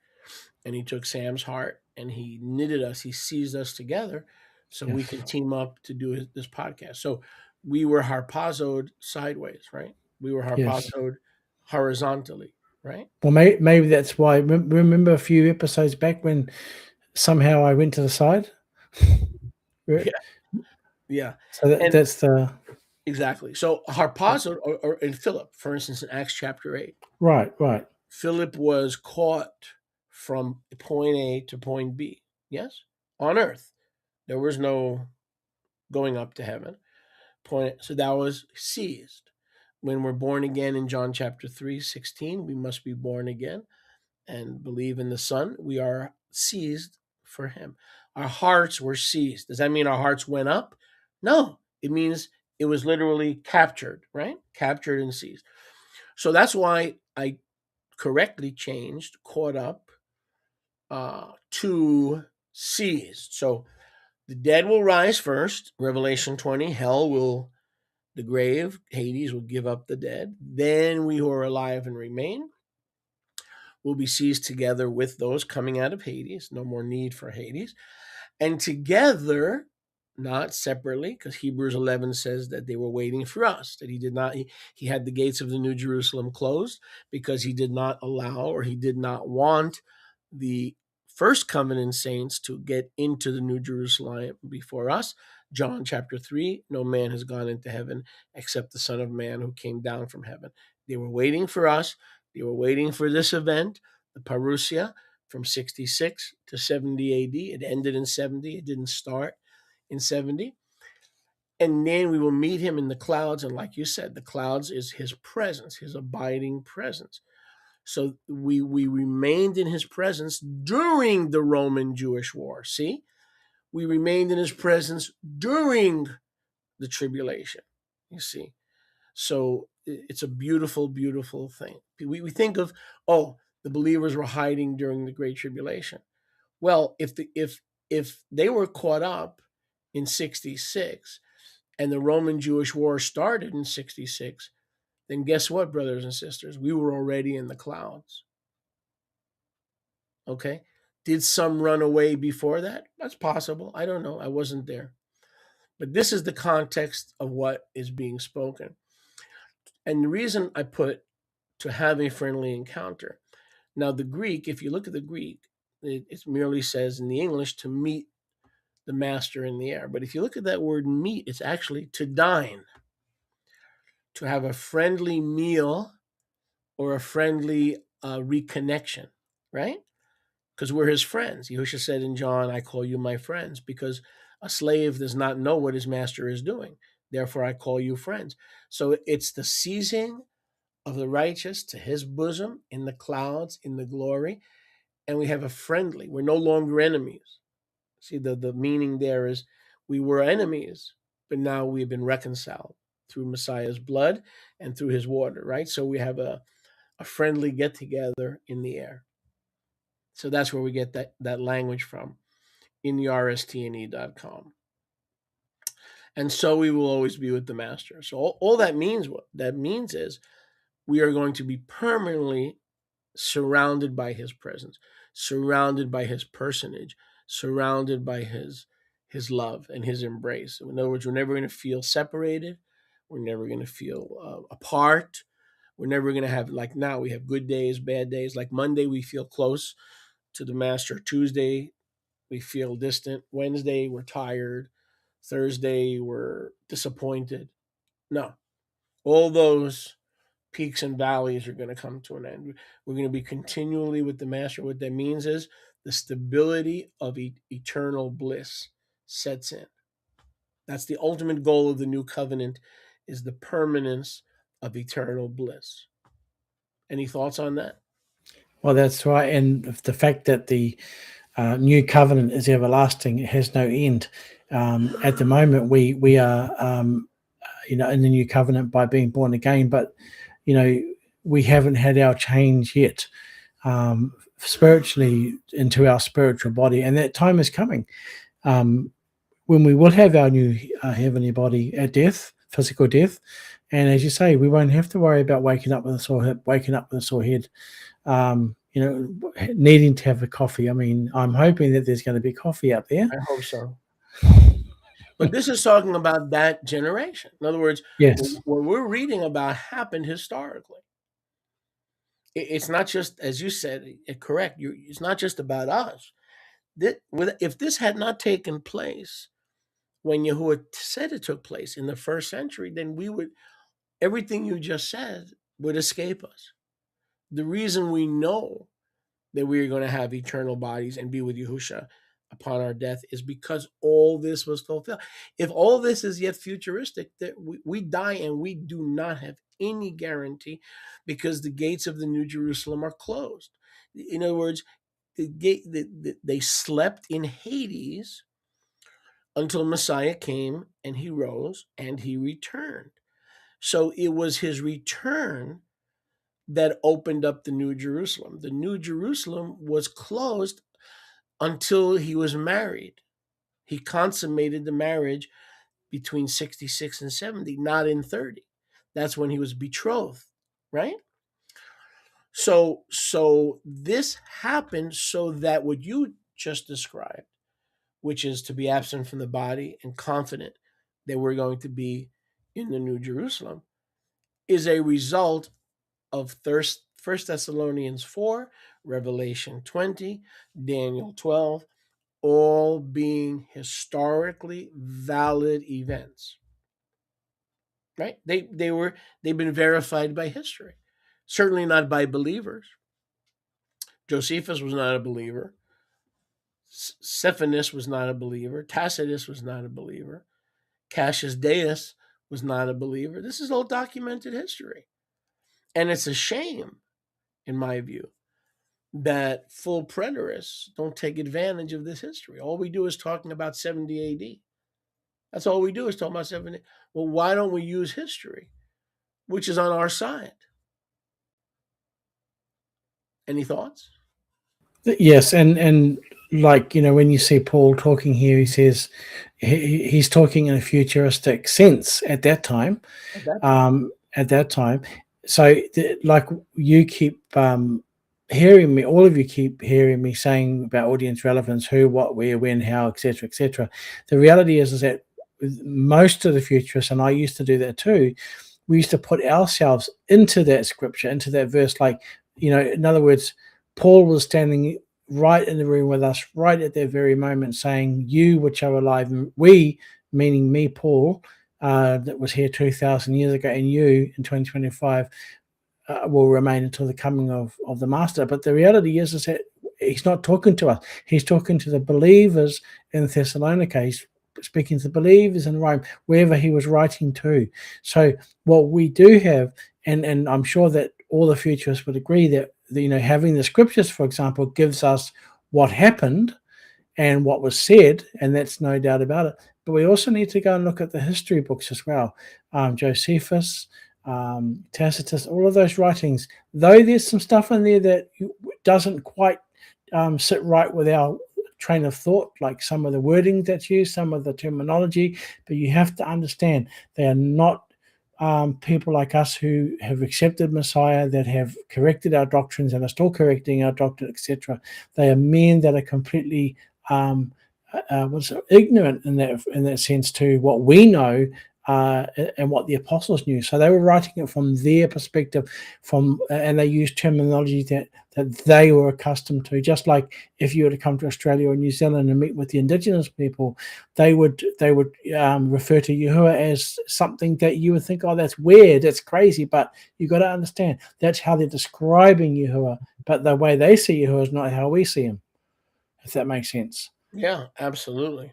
Speaker 2: and he took Sam's heart and he knitted us, he seized us together so we could team up to do this podcast. So we were harpazoed sideways, right? We were harpazoed horizontally, right?
Speaker 3: Well, maybe that's why. Remember a few episodes back when somehow I went to the side?
Speaker 2: Yeah.
Speaker 3: So that's the...
Speaker 2: Exactly. So harpazoed, or in Philip, for instance, in Acts chapter 8.
Speaker 3: Right.
Speaker 2: Philip was caught from point A to point B. Yes? On earth. There was no going up to heaven. So that was seized. When we're born again in John chapter 3:16, we must be born again and believe in the Son. We are seized for him. Our hearts were seized. Does that mean our hearts went up? No. It means It was literally captured, right? Captured and seized. So that's why I correctly changed caught up to seized. So the dead will rise first, Revelation 20. Hell will, the grave, Hades will give up the dead. Then we who are alive and remain will be seized together with those coming out of Hades. No more need for Hades. And together, not separately, because Hebrews 11 says that they were waiting for us, that he had the gates of the New Jerusalem closed because he did not allow, or he did not want the first covenant saints to get into the New Jerusalem before us. John chapter 3, no man has gone into heaven except the Son of Man who came down from heaven. They were waiting for us. They were waiting for this event, the Parousia, from 66 to 70 AD. It ended in 70. It didn't start in 70. And then we will meet him in the clouds. And like you said, the clouds is his presence, his abiding presence. So we remained in his presence during the Roman Jewish war. See, we remained in his presence during the tribulation. You see, so it's a beautiful, beautiful thing. We think of, oh, the believers were hiding during the Great Tribulation. Well, if they were caught up in 66 and the Roman Jewish war started in 66, then guess what, brothers and sisters? We were already in the clouds. Okay? Did some run away before that? That's possible. I don't know. I wasn't there. But this is the context of what is being spoken. And the reason I put to have a friendly encounter. Now, the Greek, if you look at the Greek, it merely says in the English to meet the master in the air. But if you look at that word meet, it's actually to dine, to have a friendly meal or a friendly reconnection, right? Because we're his friends. Yahushua said in John, I call you my friends, because a slave does not know what his master is doing. Therefore, I call you friends. So it's the seizing of the righteous to his bosom in the clouds, in the glory. And we have a friendly, we're no longer enemies. See, the meaning there is we were enemies, but now we've been reconciled through Messiah's blood and through his water, right? So we have a friendly get together in the air. So that's where we get that language from in the rstne.com. And so we will always be with the master. So all that means, what that means is we are going to be permanently surrounded by his presence, surrounded by his personage, surrounded by his love and his embrace. In other words, we're never going to feel separated. We're never going to feel apart. We're never going to have, like now, we have good days, bad days. Like Monday, we feel close to the master. Tuesday, we feel distant. Wednesday, we're tired. Thursday, we're disappointed. No, all those peaks and valleys are going to come to an end. We're going to be continually with the master. What that means is the stability of eternal bliss sets in. That's the ultimate goal of the new covenant, is the permanence of eternal bliss. Any thoughts on that?
Speaker 3: Well, that's right. And the fact that the new covenant is everlasting, it has no end. At the moment, we are, in the new covenant by being born again, but we haven't had our change yet spiritually into our spiritual body, and that time is coming when we will have our new heavenly body at death, physical death, and as you say, we won't have to worry about waking up with a sore hip, waking up with a sore head, needing to have a coffee. I mean, I'm hoping that there's going to be coffee out there.
Speaker 2: I hope so. But this is talking about that generation. In other words,
Speaker 3: yes,
Speaker 2: what we're reading about happened historically. It's not just, as you said, correct. It's not just about us. If this had not taken place when Yahuwah said it took place in the first century, then everything you just said would escape us. The reason we know that we are going to have eternal bodies and be with Yahushua upon our death is because all this was fulfilled. If all this is yet futuristic, that we die and we do not have any guarantee, because the gates of the New Jerusalem are closed. In other words, they slept in Hades until Messiah came and he rose and he returned. So it was his return that opened up the New Jerusalem. The New Jerusalem was closed until he was married. He consummated the marriage between 66 and 70, not in 30. That's when he was betrothed, right? So this happened so that what you just described, which is to be absent from the body and confident that we're going to be in the New Jerusalem, is a result of 1 Thessalonians 4, Revelation 20, Daniel 12, all being historically valid events. Right? They've been verified by history. Certainly not by believers. Josephus was not a believer. Cephanus was not a believer. Tacitus was not a believer. Cassius Dio was not a believer. This is all documented history. And it's a shame, in my view, that full preterists don't take advantage of this history. All we do is talking about 70 AD. That's all we do is talk about 70. Well, why don't we use history, which is on our side? Any thoughts?
Speaker 3: Yes, and like, when you see Paul talking here, he says he's talking in a futuristic sense at that time. At that time. So like you keep hearing me, all of you keep hearing me saying about audience relevance, who, what, where, when, how, etc., etc. The reality is that most of the futurists, and I used to do that too, we used to put ourselves into that scripture, into that verse. Like, in other words, Paul was standing right in the room with us, right at that very moment, saying, "You which are alive," and we, meaning me, Paul, that was here 2,000 years ago, and you in 2025 will remain until the coming of the Master. But the reality is that he's not talking to us. He's talking to the believers in Thessalonica. He's speaking to the believers in Rome, wherever he was writing to. So what we do have, and I'm sure that all the futurists would agree that, having the scriptures, for example, gives us what happened and what was said, and that's no doubt about it. But we also need to go and look at the history books as well. Josephus, Tacitus, all of those writings, though there's some stuff in there that doesn't quite sit right with our train of thought, like some of the wording that's used, some of the terminology, but you have to understand they are not people like us who have accepted Messiah, that have corrected our doctrines and are still correcting our doctrine, etc. They are men that are completely ignorant in that sense to what we know and what the apostles knew. So they were writing it from their perspective, and they used terminology that they were accustomed to. Just like if you were to come to Australia or New Zealand and meet with the indigenous people, they would refer to Yahuwah as something that you would think, oh, that's weird, that's crazy. But you got to understand that's how they're describing Yahuwah. But the way they see Yahuwah is not how we see him, if that makes sense.
Speaker 2: Yeah, absolutely.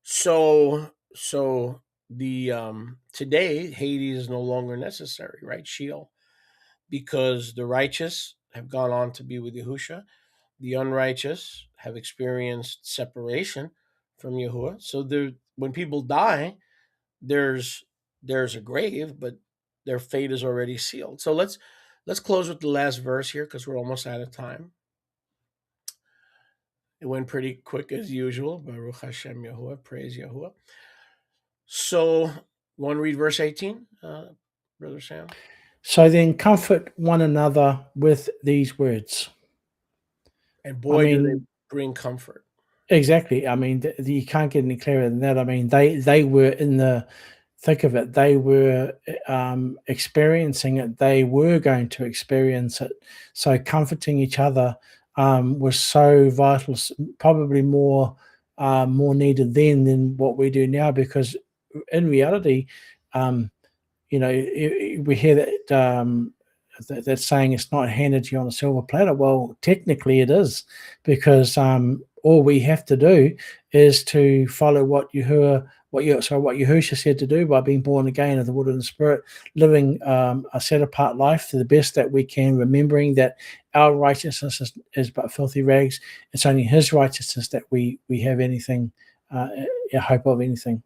Speaker 2: So the today Hades is no longer necessary, right? Sheol, because the righteous have gone on to be with Yahusha. The unrighteous have experienced separation from Yahuwah. So when people die, there's a grave, but their fate is already sealed. So let's close with the last verse here because we're almost out of time. It went pretty quick as usual. Baruch Hashem Yahuwah, praise Yahuwah. So, you want to read verse 18, Brother Sam?
Speaker 3: So then comfort one another with these words.
Speaker 2: And boy, do they bring comfort.
Speaker 3: Exactly. I mean, you can't get any clearer than that. I mean, they were in the thick of it. They were experiencing it. They were going to experience it. So comforting each other was so vital, probably more needed then than what we do now, because in reality, we hear that that saying it's not handed to you on a silver platter. Well, technically it is, because all we have to do is to follow what Yahushua said to do by being born again of the water and the Spirit, living a set apart life to the best that we can, remembering that our righteousness is but filthy rags. It's only His righteousness that we have anything hope of anything.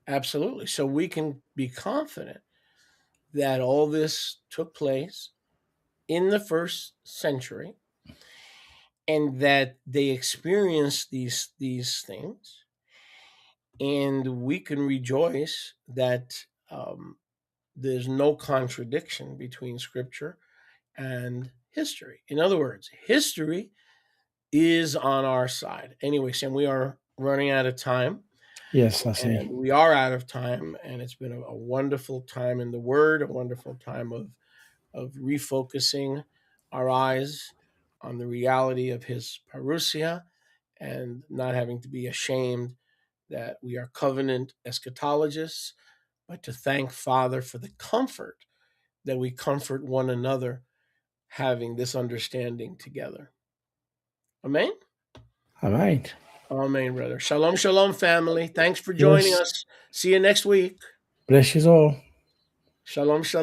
Speaker 2: Absolutely. So we can be confident that all this took place in the first century, and that they experienced these things, and we can rejoice that there's no contradiction between Scripture and history. In other words, history is on our side. Anyway, Sam, we are running out of time.
Speaker 3: Yes, I see.
Speaker 2: And we are out of time, and it's been a wonderful time in the Word, a wonderful time of refocusing our eyes on the reality of His parousia, and not having to be ashamed that we are covenant eschatologists, but to thank Father for the comfort that we comfort one another, having this understanding together. Amen?
Speaker 3: Amen.
Speaker 2: Amen, brother. Shalom, shalom, family. Thanks for joining us. See you next week.
Speaker 3: Bless you all.
Speaker 2: Shalom, shalom.